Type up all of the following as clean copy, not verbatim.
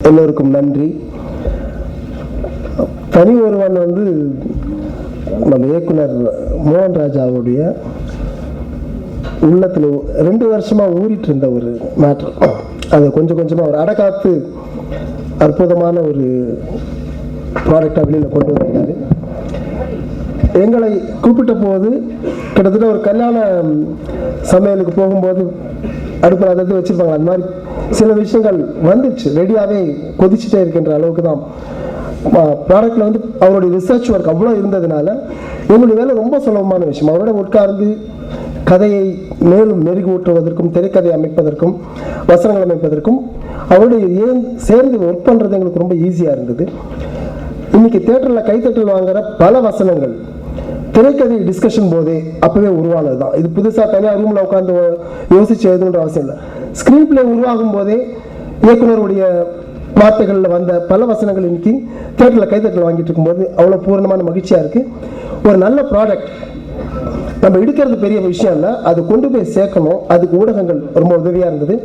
எல்லோருக்கும் நன்றி. தனி ஒருவன் நம்ம இயக்குனர் மோகன் ராஜாவுடைய உள்ளத்தில் 2 வருஷமாக ஊறிட்டு இருந்த ஒரு மேட்ரு. அதை கொஞ்சம் கொஞ்சமாக ஒரு அடக்காத்து அற்புதமான ஒரு ப்ராடக்டாக வெளியில் கொண்டு வந்தார். எங்களை கூப்பிட்ட போது கிட்டத்தட்ட ஒரு கல்யாண சமையலுக்கு போகும்போது அடுப்பில் அதை வச்சுருப்பாங்க. அது மாதிரி சில விஷயங்கள் வந்துச்சு, ரெடியாகவே கொதிச்சுட்டே இருக்கின்ற அளவுக்கு தான் ப்ராடக்டில் அவருடைய ரிசர்ச் ஒர்க் அவ்வளோ இருந்ததுனால எங்களுடைய வேலை ரொம்ப சுலபமான விஷயம். அவரோட உட்கார்ந்து கதையை மேலும் மெருகூட்டுவதற்கும், திரைக்கதை அமைப்பதற்கும், வசனங்கள் அமைப்பதற்கும் அவருடைய சேர்ந்து ஒர்க் பண்ணுறது எங்களுக்கு ரொம்ப ஈஸியாக இருந்தது. இன்னைக்கு தியேட்டரில் கைத்தட்டல் வாங்குகிற பல வசனங்கள் திரைக்கதை டிஸ்கஷன் போதே அப்பவே உருவானது தான். இது புதுசாக தனியாக ரூமில் உட்காந்து யோசிச்சு எழுதுன்ற அவசியம் இல்லை. ஸ்க்ரீன் பிளே உருவாகும் போதே இயக்குனருடைய வார்த்தைகளில் வந்த பல வசனங்கள் இன்னைக்கு தியேட்டரில் கைத்தட்டல் வாங்கிட்டு இருக்கும்போது அவ்வளோ பூர்ணமான மகிழ்ச்சியாக இருக்குது. ஒரு நல்ல ப்ராடக்ட் நம்ம எடுக்கிறது பெரிய விஷயம் இல்லை, அது கொண்டு போய் சேர்க்கணும். அதுக்கு ஊடகங்கள் ரொம்ப உதவியாக இருந்தது.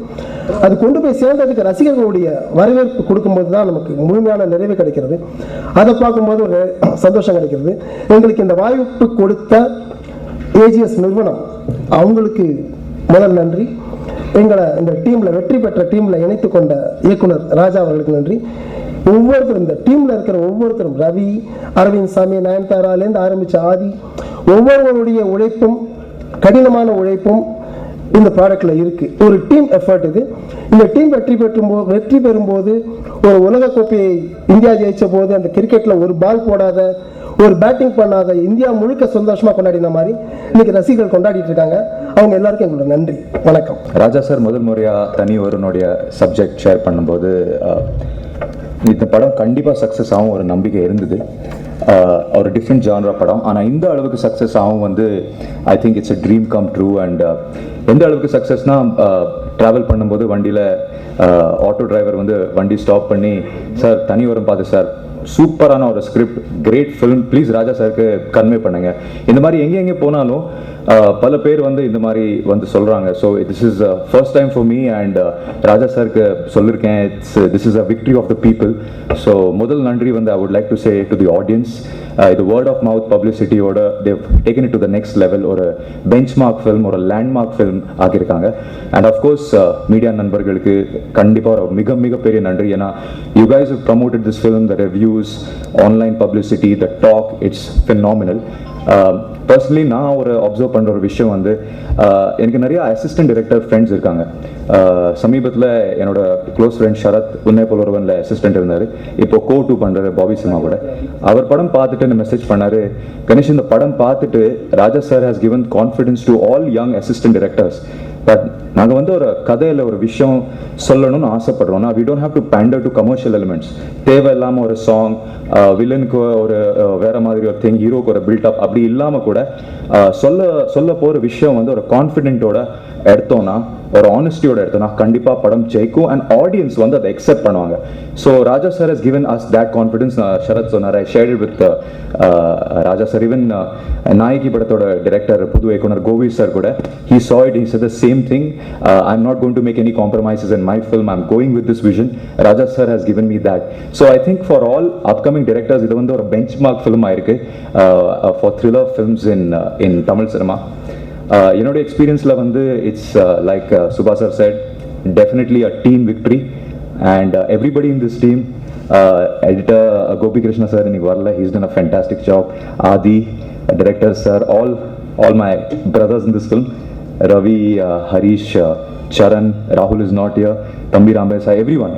அது கொண்டு போய் சேர்ந்ததுக்கு ரசிகர்களுடைய வரவேற்பு கொடுக்கும்போது தான் நமக்கு முழுமையான நிறைவு கிடைக்கிறது. அதை பார்க்கும்போது ஒரு சந்தோஷம் கிடைக்கிறது. எங்களுக்கு இந்த வாய்ப்பு கொடுத்த ஏஜிஎஸ் நிறுவனம், அவங்களுக்கு முதல் நன்றி. எங்களை இந்த டீமில் வெற்றி பெற்ற டீமில் இணைத்து கொண்ட இயக்குனர் ராஜா அவர்களுக்கு நன்றி. ஒவ்வொருத்தரும் இந்த டீமில் இருக்கிற ஒவ்வொருத்தரும், ரவி, அரவிந்த் சாமி, நயன்தாராலேருந்து ஆரம்பித்த ஆதி, ஒவ்வொருவருடைய உழைப்பும் கடினமான உழைப்பும் இந்த ப்ராடக்டில் இருக்குது. ஒரு டீம் எஃபர்ட் இது. இந்த டீம் வெற்றி பெறும்போது ஒரு உலகக்கோப்பையை இந்தியா ஜெயிச்ச போது அந்த கிரிக்கெட்டில் ஒரு பால் போடாத, ஒரு பேட்டிங் பண்ணாத இந்தியா முழுக்க சந்தோஷமாக கொண்டாடின மாதிரி இன்னைக்கு ரசிகர்கள் கொண்டாடிட்டு இருக்காங்க. அவங்க எல்லாருக்கும் எங்களோட நன்றி, வணக்கம். ராஜா சார் முதல் முறையாக தனி ஒருவனுடைய சப்ஜெக்ட் ஷேர் பண்ணும்போது இந்த படம் கண்டிப்பாக சக்ஸஸ் ஆகும் ஒரு நம்பிக்கை இருந்தது. ஒரு டிஃப்ரெண்ட் ஜான்ரா படம், ஆனால் இந்த அளவுக்கு சக்ஸஸ் ஆகும் I think it's a dream come true. And எந்த அளவுக்கு சக்ஸஸ்னால் ட்ராவல் பண்ணும்போது வண்டியில் ஆட்டோ டிரைவர் வண்டி ஸ்டாப் பண்ணி, சார் தனி வரும் பார்த்து சார், சூப்பரான ஒரு ஸ்கிரிப்ட், கிரேட் ஃபிலிம், ப்ளீஸ் ராஜா சாருக்கு கன்வே பண்ணுங்க. இந்த மாதிரி எங்கே போனாலும் பல பேர் இந்த மாதிரி சொல்கிறாங்க. So this is first time for me and Raja சாருக்கு சொல்லியிருக்கேன், this is a victory of the people. So முதல் நன்றி I would like to say to the audience. இது வேர்ட் ஆஃப் மவுத் பப்ளிசிட்டியோட they've taken it to the next level. ஒரு benchmark film, ஒரு landmark film ஆக்கியிருக்காங்க. And of course media நண்பர்களுக்கு கண்டிப்பாக ஒரு மிக மிக பெரிய நன்றி. ஏன்னா you guys have promoted this film, the reviews, online publicity, the talk, it's phenomenal. Personally நான் ஒரு அப்சர்வ் பண்ணுற ஒரு விஷயம் எனக்கு நிறைய அசிஸ்டன்ட் டைரக்டர் ஃப்ரெண்ட்ஸ் இருக்காங்க. சமீபத்தில் என்னோட க்ளோஸ் ஃப்ரெண்ட் ஷரத் உன்னை போல் ஒருவனில் அசிஸ்டன்ட் இருந்தார். இப்போ கோ-2 பண்ணுறாரு பாபி சினிமா கூட. அவர் படம் பார்த்துட்டு மெசேஜ் பண்ணார், கணேஷ் இந்த படம் பார்த்துட்டு Raja sir has given confidence to all young assistant directors. But நாங்கள் ஒரு கதையில் ஒரு விஷயம் சொல்லணும்னு ஆசைப்படுறோம்னா we don't have to pander to commercial elements. தேவையில்லாமல் ஒரு சாங், வில்லனுக்கு ஒரு வேற மாதிரி ஒரு திங், ஹீரோக்கு ஒரு பில்டப் அப்படி இல்லாமல் கூட சொல்ல போகிற விஷயம் ஒரு கான்ஃபிடென்ட்டோட எடுத்தோன்னா, ஒரு ஆனஸ்டியோட எடுத்தோன்னா கண்டிப்பாக படம் ஜெயிக்கும் அண்ட் ஆடியன்ஸ் அதை அக்செப்ட் பண்ணுவாங்க. So Raja sir has given us that confidence. Sharath சொன்னார், I shared with Raja sir. Even Nayagi படத்தோட டைரக்டர் புது இயக்குனர் கோவி சார் கூட he saw it, he said the same thing. I'm not going to make any compromises in my film, I'm going with this vision. Raja sir has given me that. So I think for all upcoming directors இது ஒரு benchmark film ஆயிருக்கு for thriller films in Tamil cinema. என்னோட எக்ஸ்பீரியன்ஸில் it's like Subha sir said, definitely a team victory and everybody in this team, editor Gopi Krishna sir இன்னைக்கு வரல, he's done a fantastic job. Adi, director sir, all my brothers in this film, Ravi, Harish, Charan, Rahul is not here, Thambi Rambesai,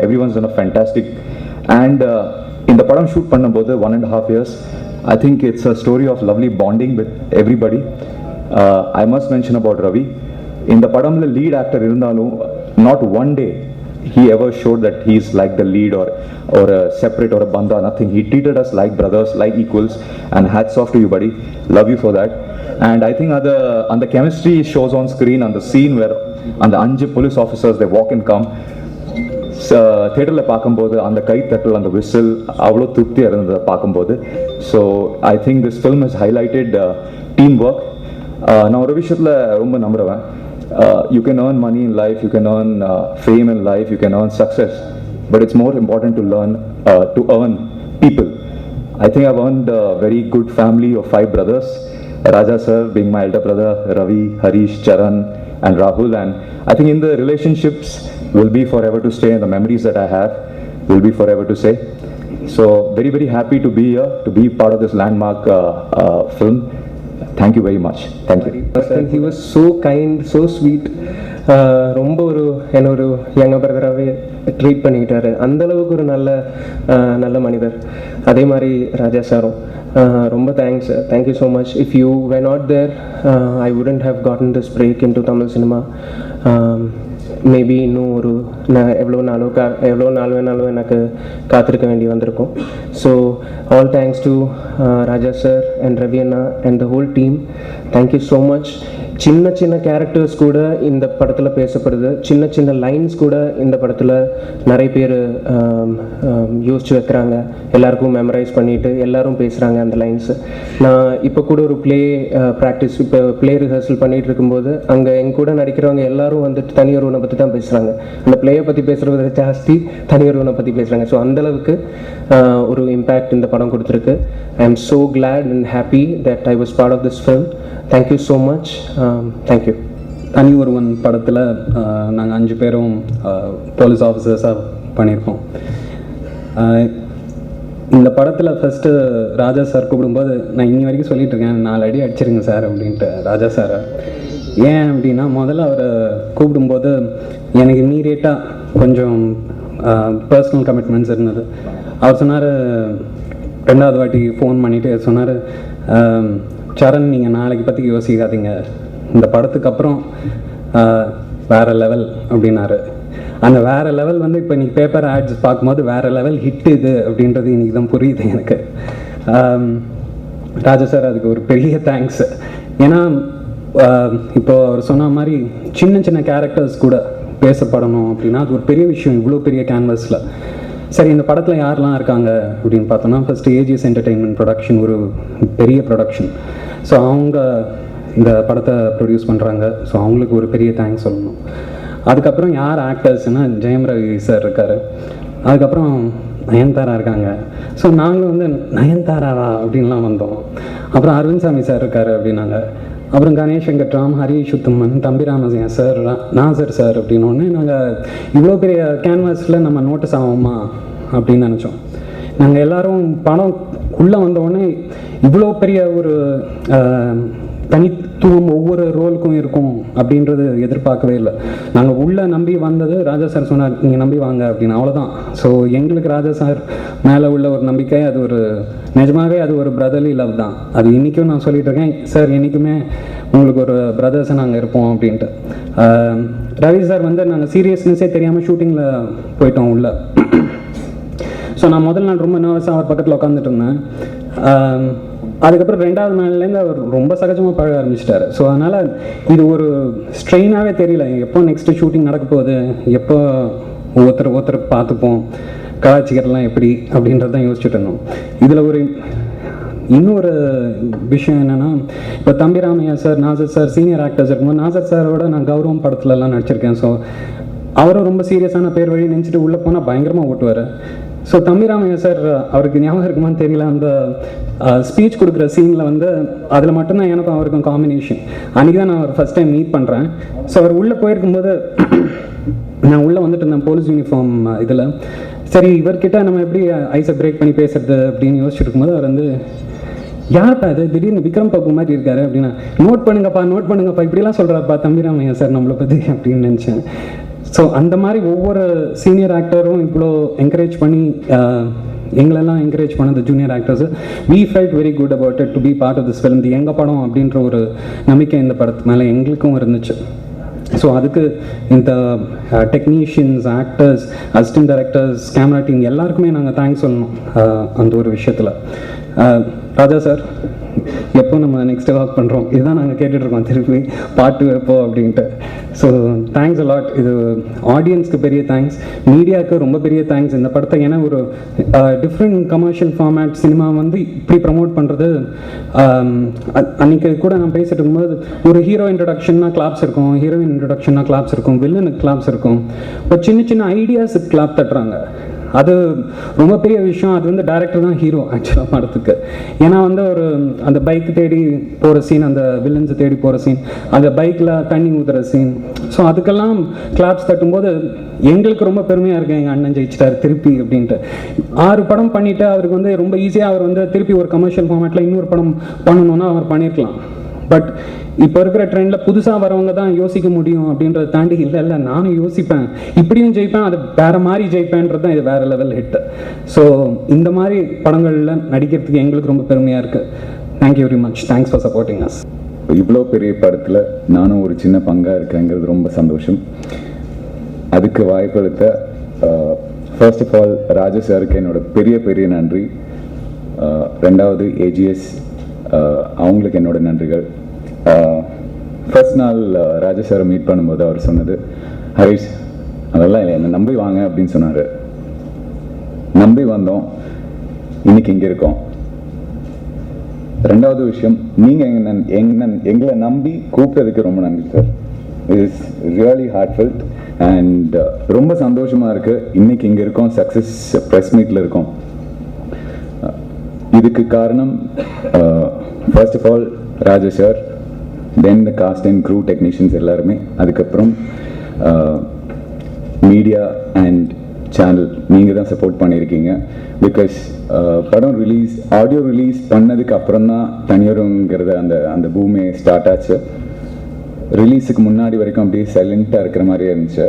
everyone's done a fantastic. And in the padam shoot பண்ணும்போது 1.5 years, I think it's a story of lovely bonding with everybody. I must mention about Ravi. In the padamla lead actor irundhalum, not one day he ever showed that he's like the lead or a separate or a banda, nothing. He treated us like brothers, like equals, and hats off to you buddy, love you for that. And I think on the chemistry shows on screen, on the scene where on the 5 police officers they walk and come, தியேட்டரில் பார்க்கும்போது அந்த கை தட்டல், அந்த whistle அவ்வளோ திருப்தியாக இருந்தது பார்க்கும்போது. So I think this film has highlighted team work. நான் ஒரு விஷயத்தில் ரொம்ப நம்புறேன், you can earn money in life, you can earn fame in life, you can earn success, but it's more important to learn to earn people. I think I've earned a very good family of 5 brothers. Raja sir being my elder brother, Ravi, Harish, Charan and Rahul, and I think in the relationships will be forever to stay, and the memories that I have will be forever to stay. So very, very happy to be here, to be part of this landmark film. Thank you very much. Thank you. He was so kind, so sweet. ரொம்ப என்ன ஒரு யங்க பிரதராகவே treat பண்ணிக்கிட்டாரு. அந்தளவுக்கு ஒரு நல்ல மனிதர். அதே மாதிரி ராஜா சாரும் ரொம்ப thanks. Thank you so much. If you were not there I wouldn't have gotten this break in to Tamil cinema. Maybe இன்னும் நான் எவ்வளோ நாள் வேணாலும் எனக்கு காத்திருக்க வேண்டி வந்திருக்கும். So all thanks to Raja sir and Ravi அண்ணா and the whole team. Thank you so much. சின்ன கேரக்டர்ஸ் கூட இந்த படத்தில் பேசப்படுது. சின்ன லைன்ஸ் கூட இந்த படத்தில் நிறைய பேர் யோசிச்சு வைக்கிறாங்க. எல்லாருக்கும் மெமரைஸ் பண்ணிவிட்டு எல்லாரும் பேசுகிறாங்க அந்த லைன்ஸு. நான் இப்போ கூட ஒரு ப்ளே ரிஹர்சல் பண்ணிகிட்டு இருக்கும்போது அங்கே எங்க கூட நடிக்கிறவங்க எல்லாரும் வந்துட்டு தனியொருவனை பற்றி தான் பேசுகிறாங்க. அந்த பிளேயை பற்றி பேசுகிறத ஜாஸ்தி தனியொருவனை பற்றி பேசுகிறாங்க. ஸோ அந்தளவுக்கு ஒரு இம்பேக்ட் இந்த படம் கொடுத்துருக்கு. I am so glad and happy that I was part of this film. Thank you so much. Thank you. Thani Oruvan படத்தில் நாங்கள் 5 பேரும் போலீஸ் ஆஃபீஸர்ஸாக பண்ணியிருக்கோம். இந்த படத்தில் ஃபஸ்ட்டு ராஜா சார் கூப்பிடும்போது நான் இன்னி வரைக்கும் சொல்லிட்டு இருக்கேன், 4 அடி அடிச்சிருங்க சார் அப்படின்ட்டு ராஜா சாரை. ஏன் அப்படின்னா முதல்ல அவரை கூப்பிடும்போது எனக்கு இம்மீடியட்டாக கொஞ்சம் பர்சனல் கமிட்மெண்ட்ஸ் இருந்தது. அவர் சொன்னார், 2வது வாட்டி ஃபோன் பண்ணிவிட்டு சொன்னார், சரண் நீங்கள் நாளைக்கு பற்றி யோசிக்காதீங்க, இந்த படத்துக்கு அப்புறம் வேறு லெவல் அப்படின்னாரு. அந்த வேறு லெவல் வந்து இப்போ இன்றைக்கி பேப்பர் ஆட்ஸ் பார்க்கும்போது வேறு லெவல் ஹிட் இது அப்படின்றது இன்றைக்கி தான் புரியுது எனக்கு. ராஜா சார் அதுக்கு ஒரு பெரிய தேங்க்ஸ். ஏன்னா இப்போது அவர் சொன்ன மாதிரி சின்ன கேரக்டர்ஸ் கூட பேசப்படணும் அப்படின்னா அது ஒரு பெரிய விஷயம். இவ்வளோ பெரிய கேன்வஸில் சரி இந்த படத்தில் யாரெல்லாம் இருக்காங்க அப்படின்னு பார்த்தோன்னா ஃபஸ்ட்டு ஏஜிஎஸ் என்டர்டெயின்மெண்ட் ப்ரொடக்ஷன் ஒரு பெரிய ப்ரொடக்ஷன். ஸோ அவங்க இந்த படத்தை ப்ரொடியூஸ் பண்ணுறாங்க. ஸோ அவங்களுக்கு ஒரு பெரிய தேங்க்ஸ் சொல்லணும். அதுக்கப்புறம் யார் ஆக்டர்ஸ்னால் ஜெயம் ரவி சார் இருக்கார். அதுக்கப்புறம் நயன்தாரா இருக்காங்க. ஸோ நாங்களும் வந்து நயன்தாராவா அப்படின்லாம் வந்தோம். அப்புறம் அரவிந்த் சாமி சார் இருக்கார் அப்படின்னாங்க. அப்புறம் கணேஷ் வெங்கட்ராம், ஹரிஷ் உத்தமன், தம்பி ராமசியா சார், நாசர் சார் அப்படின்னோடனே நாங்கள் இவ்வளோ பெரிய கேன்வாஸில் நம்ம நோட்டீஸ் ஆகுமா அப்படின்னு நினச்சோம். நாங்கள் எல்லோரும் படம் உள்ளே வந்தோடனே இவ்வளோ பெரிய ஒரு தனித்துவம் ஒவ்வொரு ரோலுக்கும் இருக்கும் அப்படின்றது எதிர்பார்க்கவே இல்லை. நாங்கள் உள்ளே நம்பி வந்தது ராஜா சார் சொன்னார் நீங்கள் நம்பி வாங்க அப்படின்னு, அவ்வளோதான். ஸோ எங்களுக்கு ராஜா சார் மேலே உள்ள ஒரு நம்பிக்கை அது ஒரு நிஜமாகவே அது ஒரு பிரதர்லி லவ் தான். அது இன்றைக்கும் நான் சொல்லிட்டு இருக்கேன், சார் என்றைக்குமே உங்களுக்கு ஒரு பிரதர்ஸை நாங்கள் இருப்போம் அப்படின்ட்டு. ரவி சார் வந்து நாங்கள் சீரியஸ்னஸே தெரியாமல் ஷூட்டிங்கில் போயிட்டோம் உள்ள. ஸோ நான் முதல் நாள் ரொம்ப நர்வஸாக அவர் பக்கத்தில் உட்காந்துட்டு இருந்தேன். அதுக்கப்புறம் 2வது நாள்லேருந்து அவர் ரொம்ப சகஜமாக பழக ஆரம்பிச்சிட்டார். ஸோ அதனால் இது ஒரு ஸ்ட்ரெயினாகவே தெரியல, எப்போ நெக்ஸ்ட்டு ஷூட்டிங் நடக்க போகுது, எப்போ ஒருத்தர் பார்த்துப்போம், கலாச்சிக்கிறலாம் எப்படி அப்படின்றதான் யோசிச்சுட்டு இருந்தோம். இதில் இன்னொரு விஷயம் என்னென்னா, இப்போ தம்பி Ramaiah sir, Nassar sir senior actors இருக்கும்போது நாசர் சாரோட நான் கௌரவம் படத்துலலாம் நடிச்சிருக்கேன். ஸோ அவரும் ரொம்ப சீரியஸான பேர் வழி நினச்சிட்டு உள்ளே போனால் பயங்கரமாக ஓட்டுவார். ஸோ தம்பி ராமையா சார் அவருக்கு ஞாபகம் இருக்குமான்னு தெரியல, அந்த ஸ்பீச் கொடுக்குற சீனில் வந்து அதில் மட்டும்தான் எனக்கும் அவருக்கும் காம்பினேஷன். அன்றைக்கி தான் நான் அவர் ஃபஸ்ட் டைம் மீட் பண்ணுறேன். ஸோ அவர் உள்ளே போயிருக்கும்போது நான் உள்ளே வந்துட்டு இருந்தேன் போலீஸ் யூனிஃபார்ம் இதில். சரி இவர்கிட்ட நம்ம எப்படி ஐஸை பிரேக் பண்ணி பேசுறது அப்படின்னு யோசிச்சுட்டு இருக்கும்போது அவர் வந்து யார்ப்பா இது திடீர்னு விக்ரம் பப்பு மாதிரி இருக்காரு அப்படின்னா, நோட் பண்ணுங்கப்பா இப்படிலாம் சொல்கிறாருப்பா தம்பி ராமையா சார் நம்மளை பற்றி அப்படின்னு நினச்சேன். ஸோ அந்த மாதிரி ஒவ்வொரு சீனியர் ஆக்டரும் இவ்வளோ என்கரேஜ் பண்ணி எங்களெல்லாம் என்கரேஜ் பண்ணது junior actors. We felt very good about it to be part of this film. இது எங்கள் படம் அப்படின்ற ஒரு நம்பிக்கை இந்த படத்து மேலே எங்களுக்கும் இருந்துச்சு. ஸோ அதுக்கு இந்த technicians, actors, assistant directors, camera team எல்லாருக்குமே நாங்கள் தேங்க்ஸ் சொல்லணும் அந்த ஒரு விஷயத்தில். ராஜா சார் எப்போ நம்ம நெக்ஸ்ட் ஒர்க் பண்ணுறோம் இதுதான் நாங்கள் கேட்டுட்ருக்கோம் திருப்பி பாட்டு வைப்போம் அப்படின்ட்டு. So thanks a lot. இது ஆடியன்ஸ்க்கு பெரிய தேங்க்ஸ், மீடியாவுக்கு ரொம்ப பெரிய தேங்க்ஸ் இந்த படத்தை. ஏன்னா ஒரு டிஃப்ரெண்ட் கமர்ஷியல் ஃபார்மேட் சினிமா வந்து இப்படி ப்ரமோட் பண்ணுறது. அன்றைக்கி கூட நான் பேசிட்டு இருக்கும்போது ஒரு ஹீரோ இன்ட்ரடக்ஷன்னா கிளாப்ஸ் இருக்கும், ஹீரோயின் இன்ட்ரடக்ஷன்னா கிளாப்ஸ் இருக்கும், வில்லனுக்கு கிளாப்ஸ் இருக்கும், ஒரு சின்ன சின்ன ஐடியாஸுக்கு கிளாப் தட்டுறாங்க. அது ரொம்ப பெரிய விஷயம். அது வந்து டைரக்டர் தான் ஹீரோ ஆக்சுவலாக படத்துக்கு. ஏன்னா வந்து ஒரு அந்த பைக் தேடி போகிற சீன், அந்த வில்லன்ஸை தேடி போகிற சீன், அந்த பைக்கில் தண்ணி ஊற்றுற சீன், ஸோ அதுக்கெல்லாம் கிளாப்ஸ் தட்டும்போது எங்களுக்கு ரொம்ப பெருமையாக இருக்குது. எங்கள் அண்ணன் ஜெயிச்சிட்டார் திருப்பி அப்படின்ட்டு. 6 படம் பண்ணிவிட்டு அவருக்கு வந்து ரொம்ப ஈஸியாக அவர் வந்து திருப்பி ஒரு கமர்ஷியல் ஃபார்மேட்டில் இன்னொரு படம் பண்ணணுன்னா அவர் பண்ணியிருக்கலாம். பட் இப்போ இருக்கிற ட்ரெண்டில் புதுசாக வரவங்க தான் யோசிக்க முடியும் அப்படின்றத தாண்டி இல்லை நானும் யோசிப்பேன், இப்படியும் ஜெயிப்பேன், அது வேறு மாதிரி ஜெயிப்பேன்றது தான் இது வேறு லெவல் ஹிட். ஸோ இந்த மாதிரி படங்களில் நடிக்கிறதுக்கு எங்களுக்கு ரொம்ப பெருமையாக இருக்குது. Thank you very much. Thanks for supporting us. இவ்வளோ பெரிய படத்தில் நானும் ஒரு சின்ன பங்காக இருக்கேங்கிறது ரொம்ப சந்தோஷம். அதுக்கு வாய்ப்பளித்த ஃபர்ஸ்ட் ஆஃப் ஆல் ராஜா சாருக்கு என்னோட பெரிய நன்றி. ரெண்டாவது ஏஜிஎஸ், அவங்களுக்கு என்னோட நன்றிகள். ஃபர்ஸ்ட் நாள் ராஜா சாரை மீட் பண்ணும்போது அவர் சொன்னது, ஹரிஷ் அதெல்லாம் இல்லை, என்னை நம்பி வாங்க அப்படின்னு சொன்னார். நம்பி வந்தோம், இன்னைக்கு இங்கே இருக்கோம். ரெண்டாவது விஷயம், நீங்கள் எங்களை நம்பி கூப்பிட்டதுக்கு ரொம்ப நன்றி sir. It is really heartfelt and ரொம்ப சந்தோஷமாக இருக்குது. இன்னைக்கு இங்கே இருக்கோம், சக்ஸஸ் ப்ரெஸ் மீட்டில் இருக்கோம். இதுக்கு காரணம் first of all Raja sir, then the cast and crew technicians எல்லாருமே, அதுக்கப்புறம் மீடியா அண்ட் சேனல் நீங்கள் தான் சப்போர்ட் பண்ணியிருக்கீங்க. பிகாஸ் படம் ரிலீஸ், ஆடியோ ரிலீஸ் பண்ணதுக்கு அப்புறம் தான் தனியொருங்கிறத அந்த பூமி ஸ்டார்ட் ஆச்சு. ரிலீஸுக்கு முன்னாடி வரைக்கும் அப்படியே சைலண்ட்டாக இருக்கிற மாதிரியே இருந்துச்சு.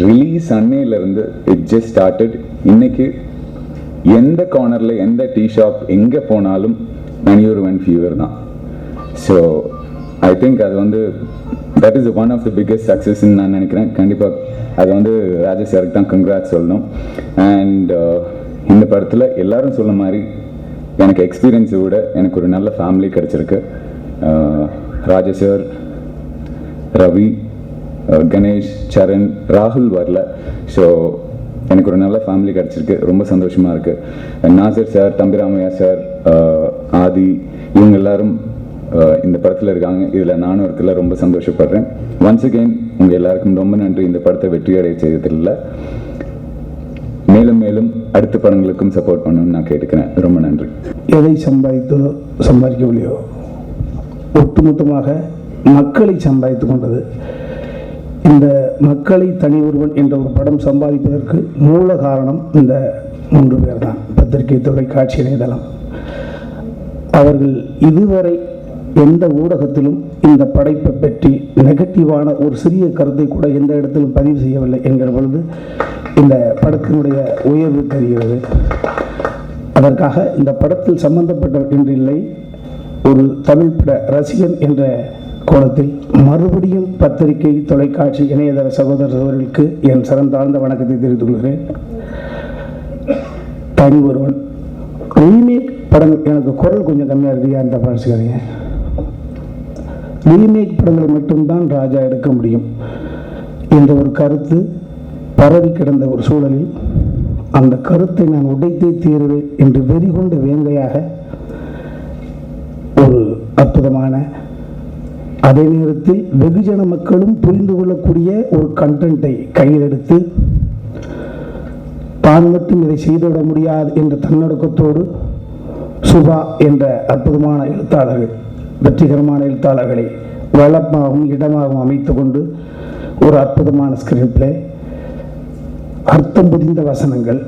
ரிலீஸ் அன்னையிலேருந்து இட் ஜஸ்ட் ஸ்டார்டட். இன்னைக்கு எந்த கார்னரில் எந்த டீ ஷாப் எங்கே போனாலும் தனியொருவன் ஃபீவர் தான். ஸோ ஐ திங்க் அது வந்து that is one of the biggest சக்ஸஸ்ன்னு நான் நினைக்கிறேன். கண்டிப்பாக அது வந்து ராஜா சாருக்கு தான் கங்க்ராட்ஸ் சொல்லணும். அண்ட் இந்த படத்தில் எல்லாரும் சொன்ன மாதிரி எனக்கு எக்ஸ்பீரியன்ஸை விட எனக்கு ஒரு நல்ல ஃபேமிலி கிடச்சிருக்கு. ராஜா சார், ரவி, கணேஷ், சரண், ராகுல் வரல. ஸோ எனக்கு ஒரு நல்ல ஃபேமிலி கிடச்சிருக்கு, ரொம்ப சந்தோஷமாக இருக்குது. நாசர் சார், தம்பிராமையா சார், ஆதி, இவங்க எல்லாரும் இந்த படத்தில் இருக்காங்க. இதில் நானும் இருக்கல, ரொம்ப சந்தோஷப்படுறேன். ஒன்ஸ் அகெயின் உங்கள் எல்லாருக்கும் ரொம்ப நன்றி. இந்த படத்தை வெற்றியடைய செய்ததில்ல, மேலும் மேலும் அடுத்த படங்களுக்கும் சப்போர்ட் பண்ணணும்னு நான் கேட்டுக்கிறேன். ரொம்ப நன்றி. எதை சம்பாதிக்கவில்லையோ ஒட்டுமொத்தமாக மக்களை சம்பாதித்து கொண்டது. இந்த மக்களை தனி ஒருவன் என்ற ஒரு படம் சம்பாதிப்பதற்கு மூல காரணம் இந்த 3 பேர் தான். பத்திரிகை, தொலைக்காட்சி, இணையதளம். அவர்கள் இதுவரை எந்த ஊடகத்திலும் இந்த படைப்பை பற்றி நெகட்டிவான ஒரு சிறிய கருத்தை கூட எந்த இடத்திலும் பதிவு செய்யவில்லை என்கிற பொழுது இந்த படத்தினுடைய உயர்வு தெரிகிறது. அதற்காக இந்த படத்தில் சம்பந்தப்பட்டவர் என்று இல்லை, ஒரு தமிழ் பட ரசிகன் என்ற கோணத்தில் மறுபடியும் பத்திரிகை, தொலைக்காட்சி, இணையதள சகோதரர்களுக்கு என் சிறந்தாழ்ந்த வணக்கத்தை தெரிவித்துக் கொள்கிறேன். தனி ஒருவன் ரீமேக் படங்கள், எனக்கு குரல் கொஞ்சம் கம்மியாக இருக்குது, அந்த பாடிச்சுக்காதீங்க. ரீமேக் படங்களை மட்டும்தான் ராஜா எடுக்க முடியும் என்ற ஒரு கருத்து பரவி கிடந்த ஒரு சூழலில் அந்த கருத்தை நான் உடைத்தே தீருவேன் என்று வெறிகொண்ட வேங்கையாக ஒரு அற்புதமான, அதே நேரத்தில் வெகுஜன மக்களும் புரிந்து கொள்ளக்கூடிய ஒரு கண்டென்ட்டை கையில் எடுத்து தான் மட்டும் இதை செய்துவிட முடியாது என்ற தன்னடக்கத்தோடு சுபா என்ற அற்புதமான எழுத்தாளர்கள், வெற்றிகரமான எழுத்தாளர்களை வளமாகவும் இடமாகவும் அமைத்து கொண்டு ஒரு அற்புதமான ஸ்கிரீன் பிளே, அர்த்தம் புரிந்த வசனங்கள்.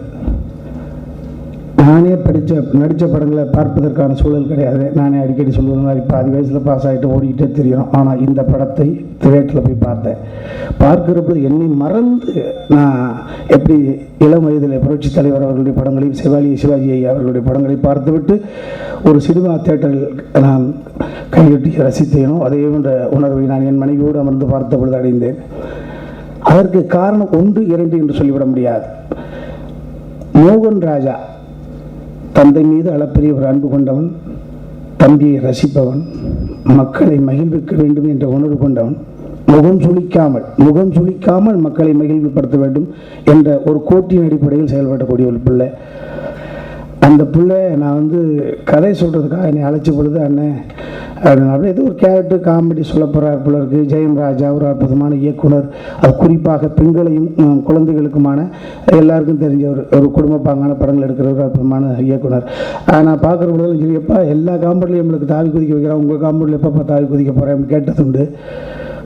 நானே நடித்த படங்களை பார்ப்பதற்கான சூழல் கிடையாது. நானே அடிக்கடி சொல்லுவது மாதிரி 10 வயசில் பாஸ் ஆகிட்டு ஓடிக்கிட்டே தெரியும். ஆனால் இந்த படத்தை தியேட்டரில் போய் பார்த்தேன். பார்க்கிறப்ப என்னை மறந்து நான் எப்படி இளம் வயதில் புரட்சி தலைவர் அவர்களுடைய படங்களையும் சிவாஜி அவர்களுடைய படங்களை பார்த்துவிட்டு ஒரு சினிமா தியேட்டரில் நான் கையொட்டி ரசித்தேனோ அதே போன்ற உணர்வை நான் என் மனைவியோடு அமர்ந்து பார்த்த பொழுது அடைந்தேன். அதற்கு காரணம் 1, 2 என்று சொல்லிவிட முடியாது. மோகன் ராஜா தந்தை மீது அளப்பரிய ஒரு அன்பு கொண்டவன், தம்பியை ரசிப்பவன், மக்களை மகிழ்விக்க வேண்டும் என்ற உணர்வு கொண்டவன், முகம் சுளிக்காமல் மக்களை மகிழ்வுபடுத்த வேண்டும் என்ற ஒரு கோட்டின் அடிப்படையில் செயல்படக்கூடிய ஒரு பிள்ளை. அந்த பிள்ளை நான் வந்து கதை சொல்கிறதுக்காக என்னை அழைச்ச பொழுது அண்ணன் அப்படியே ஏதோ ஒரு கேரக்டர் காமெடி சொல்ல போகிறார் போல இருக்கு. ஜெயம் ராஜா ஒரு அற்புதமான இயக்குனர், அது குறிப்பாக பெண்களையும் குழந்தைகளுக்குமான எல்லாருக்கும் தெரிஞ்ச ஒரு குடும்பப்பாங்கான படங்கள் எடுக்கிற ஒரு அற்புதமான இயக்குனர். நான் பார்க்குற பொழுது சரி, எப்பா எல்லா காம்பவுண்ட்லையும் நம்மளுக்கு தாவி குதிக்க வைக்கிறான், உங்கள் காம்பவுண்டில் எப்பப்பா தாவி குதிக்க போகிறேன் கேட்டதுண்டு.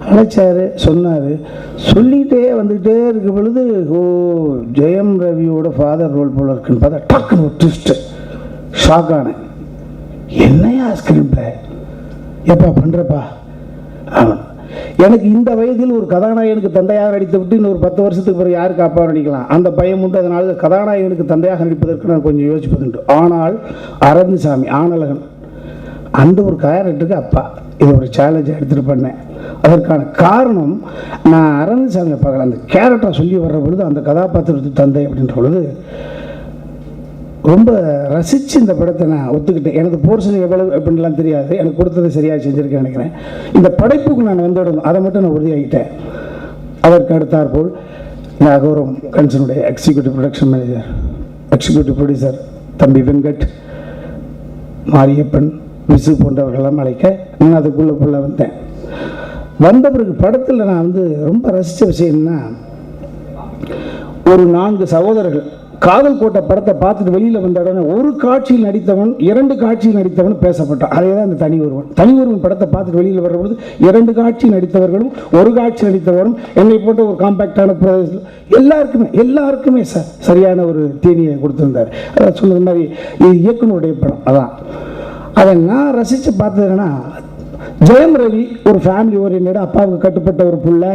அழைச்சார், சொன்னார், சொல்லிகிட்டே வந்துகிட்டே இருக்க பொழுது ஓ ஜெயம் ரவியோட ஃபாதர் ரோல் போல இருக்குன்னு பார்த்தா டக்குன்னு ஒரு ட்விஸ்ட்டு, ஷாக் ஆனேன். என்னையா ஸ்கிரீன் பிளே எப்பா பண்ணுறப்பா அவன். எனக்கு இந்த வயதில் ஒரு கதாநாயகனுக்கு தந்தையாக நடித்து விட்டு இன்னொரு 10 வருஷத்துக்கு பிறகு யாருக்கு அப்பா நடிக்கலாம் அந்த பயம் உண்டு. அதனால கதாநாயகனுக்கு தந்தையாக நடிப்பதற்கு நான் கொஞ்சம் யோசிப்பதுண்டு. ஆனால் அரவிந்த்சாமி ஆனழகன் அந்த ஒரு கேரக்டருக்கு அப்பா, இது ஒரு சேலஞ்சாக எடுத்துகிட்டு பண்ணேன். அதற்கான காரணம் நான் அரவிந்த்சாமியை பார்க்கல, அந்த கேரக்டரை சொல்லி வர்ற பொழுது அந்த கதாபாத்திரத்துக்கு தந்தை அப்படின்ற பொழுது ரொம்ப ரசித்து இந்த படத்தை நான் ஒத்துக்கிட்டேன். எனக்கு போர்ஷன் எவ்வளவு அப்படின்லாம் தெரியாது, எனக்கு கொடுத்ததை சரியாக செஞ்சுருக்கேன் நினைக்கிறேன். இந்த படைப்புக்கு நான் வந்துடணும், அதை மட்டும் நான் உறுதியாகிட்டேன். அதற்கு அடுத்தாற்போல் இந்த அகோரம் கன்சனுடைய executive production manager, executive producer தம்பி வெங்கட், மாரியப்பன், விசு போன்றவர்களெல்லாம் அழைக்க நான் அதுக்குள்ளே வந்தேன். வந்த பிறகு படத்தில் நான் வந்து ரொம்ப ரசித்த விஷயம்னா, ஒரு 4 சகோதரர்கள் காதல் கோட்டை படத்தை பார்த்துட்டு வெளியில் வந்த உடனே ஒரு காட்சியில் நடித்தவன் 2 காட்சியில் நடித்தவன் பேசப்பட்டான். அதே தான் இந்த தனி ஒருவன் படத்தை பார்த்துட்டு வெளியில் வரும்பொழுது 2 காட்சி நடித்தவர்களும் 1 காட்சி நடித்தவரும் என்னை போன்ற ஒரு காம்பேக்டான எல்லாருக்குமே சரியான ஒரு தேனியை கொடுத்துருந்தார். அதான் சொன்னது மாதிரி இது இயக்குனருடைய படம். அதான் அதை நான் ரசித்து பார்த்ததுன்னா, ஜெயம் ரவி ஒரு ஃபேமிலி ஓரியன்ட், அப்பாவுக்கு கட்டுப்பட்ட ஒரு பிள்ளை,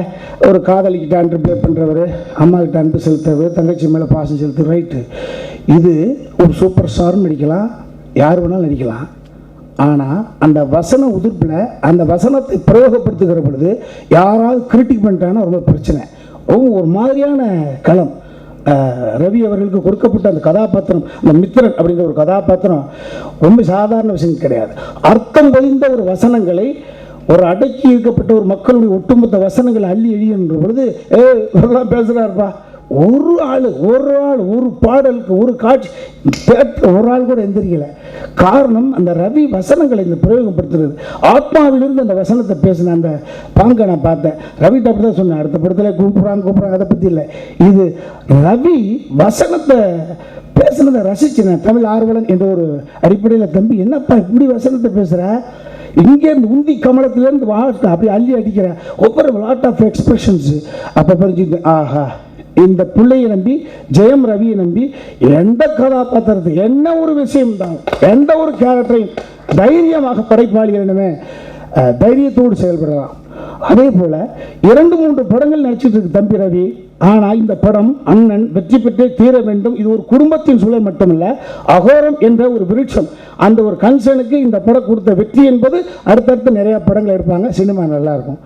ஒரு காதலிக்கிட்ட அன்பு ப்ளே பண்ணுறவர், அம்மாக்கிட்ட அன்பு செலுத்துறவர், தங்கச்சி மேலே பாசம் செலுத்து, ரைட்டு. இது ஒரு சூப்பர் ஸ்டார்னு நடிக்கலாம், யார் வேணாலும் நடிக்கலாம். ஆனால் அந்த வசன உதிர்ப்பில் அந்த வசனத்தை பிரயோகப்படுத்துகிற பொழுது யாராவது கிரிட்டிக் பண்ணிட்டாங்கன்னா ரொம்ப பிரச்சனை. ஒரு மாதிரியான களம். ரவி அவர்களுக்கு கொடுக்கப்பட்ட அந்த கதாபாத்திரம், அந்த மித்திரன் அப்படிங்கிற ஒரு கதாபாத்திரம் ரொம்ப சாதாரண விஷயம் கிடையாது. அர்த்தம் பதிந்த ஒரு வசனங்களை, ஒரு அடக்கி இருக்கப்பட்ட ஒரு மக்களுடைய ஒட்டுமொத்த வசனங்களை அள்ளி எழிகின்ற பொழுது இவரெல்லாம் பேசுகிறாருப்பா, ஒரு ஆள் ஒரு பாடலுக்கு ஒரு காட்சி ஒரு ஆள் கூட எந்திரிக்கலை. காரணம் அந்த ரவி வசனங்களை இந்த பிரயோகப்படுத்துறது, ஆத்மாவிலிருந்து அந்த வசனத்தை பேசின அந்த பாங்கை நான் பார்த்தேன். ரவிட்ட அப்படி தான் சொன்னேன், அடுத்த படத்தில் கூப்பிட்றாங்க அதை பற்றி இல்லை. இது ரவி வசனத்தை பேசுனதை ரசிச்சு நான் தமிழ் ஆர்வலன் என்ற ஒரு அடிப்படையில், தம்பி என்னப்பா இப்படி வசனத்தை பேசுகிற, இங்கேருந்து உந்தி கமலத்திலேருந்து வாழ்க்கை அப்படி அள்ளி அடிக்கிற ஒவ்வொரு லாட் ஆஃப் எக்ஸ்பிரஷன்ஸு. அப்போ புரிஞ்சுது, ஆஹா இந்த பிள்ளையை நம்பி, ஜெயம் ரவியை நம்பி எந்த கதாபாத்திரத்தை என்ன ஒரு விஷயம் தான், எந்த ஒரு கேரக்டரையும் தைரியமாக படைப்பாளிகளிடமே தைரியத்தோடு செயல்படலாம். அதே போல் 2-3 படங்கள் நடிச்சிட்டு இருக்கு தம்பி ரவி. ஆனால் இந்த படம் அண்ணன் வெற்றி பெற்றே தீர வேண்டும். இது ஒரு குடும்பத்தின் சூழல் மட்டுமல்ல, அகோரம் என்ற ஒரு விருட்சம், அந்த ஒரு கன்சர்னுக்கு இந்த படம் கொடுத்த வெற்றி என்பது அடுத்தடுத்து நிறைய படங்கள் எடுப்பாங்க, சினிமா நல்லா இருக்கும்.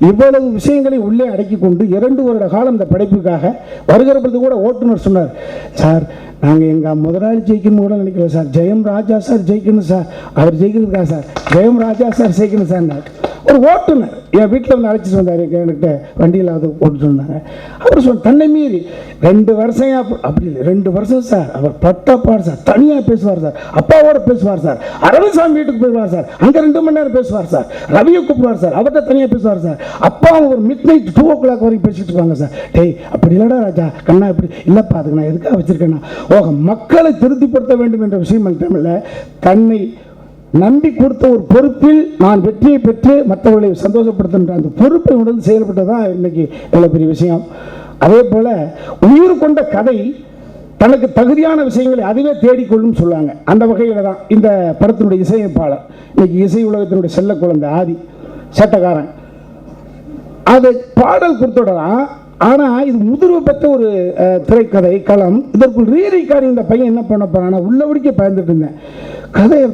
இவ்வளவு விஷயங்களை உள்ளே அடக்கி கொண்டு 2 வருட காலம் இந்த படைப்புக்காக வருகிற பொழுது கூட ஓட்டுநர் சொன்னார், சார் நாங்கள் எங்கள் முதலாளி ஜெயிக்கணும் கூட நினைக்கல சார், ஜெயம் ராஜா சார் ஜெயிக்கணும் சார், அவர் ஜெயிக்கிறதுக்கா சார், ஜெயம் ராஜா சார் ஜெயிக்கணும் சார். ஒரு ஓட்டுநர் என் வீட்டில் வந்து அழைச்சிட்டு வந்தார், என்கிட்ட வண்டியில் வந்து ஓட்டுட்டு வந்தாங்க. அவர் சொன்ன தன்னை மீறி 2 வருஷம் அப்படி இல்லை, 2 வருஷம் சார் அவர் பட்டப்பாடு சார், தனியாக பேசுவார் சார், அப்பாவோட பேசுவார் சார், அரவிந்த்சாமி வீட்டுக்கு போயிடுவார் சார், அங்கே 2 மணி நேரம் பேசுவார் சார், ரவியை கூப்பிடுவார் சார், அவர்கிட்ட தனியாக பேசுவார் சார், அப்பா ஒரு மிட் நைட் 2 o'clock வரைக்கும் பேசிட்டு இருப்பாங்க சார். டேய் அப்படி இல்லடா ராஜா கண்ணா, இப்படி இல்லைப்பா, அதுக்கு நான் எதுக்காக வச்சிருக்கேன்னா மக்களை திருப்திப்படுத்த வேண்டும் என்ற விஷயம் மட்டுமில்லை, தன்னை நம்பி கொடுத்த ஒரு பொறுப்பில் நான் வெற்றியை பெற்று மற்றவர்களை சந்தோஷப்படுத்துகின்ற அந்த பொறுப்பை உணர்ந்து செயல்பட்டதான் இன்னைக்கு எவ்வளோ பெரிய விஷயம். அதே போல் உயிர் கொண்ட கதை தனக்கு தகுதியான விஷயங்களை அதுவே தேடிக்கொள்ளும் சொல்லுவாங்க. அந்த வகையில் தான் இந்த படத்தினுடைய இசையமைப்பாளர், இன்னைக்கு இசை உலகத்தினுடைய செல்ல குழந்தை ஆதி சேட்டக்காரன், அது பாடல் கொடுத்துடலாம். ஆனால் இது முதிர்வு பெற்ற ஒரு திரைக்கதை களம். இதற்குள் ரீரிகார்டிங் இந்த பையன் என்ன பண்ண போறான், உள்ளபடிக்க பயந்துட்டு இருந்தேன். கதையை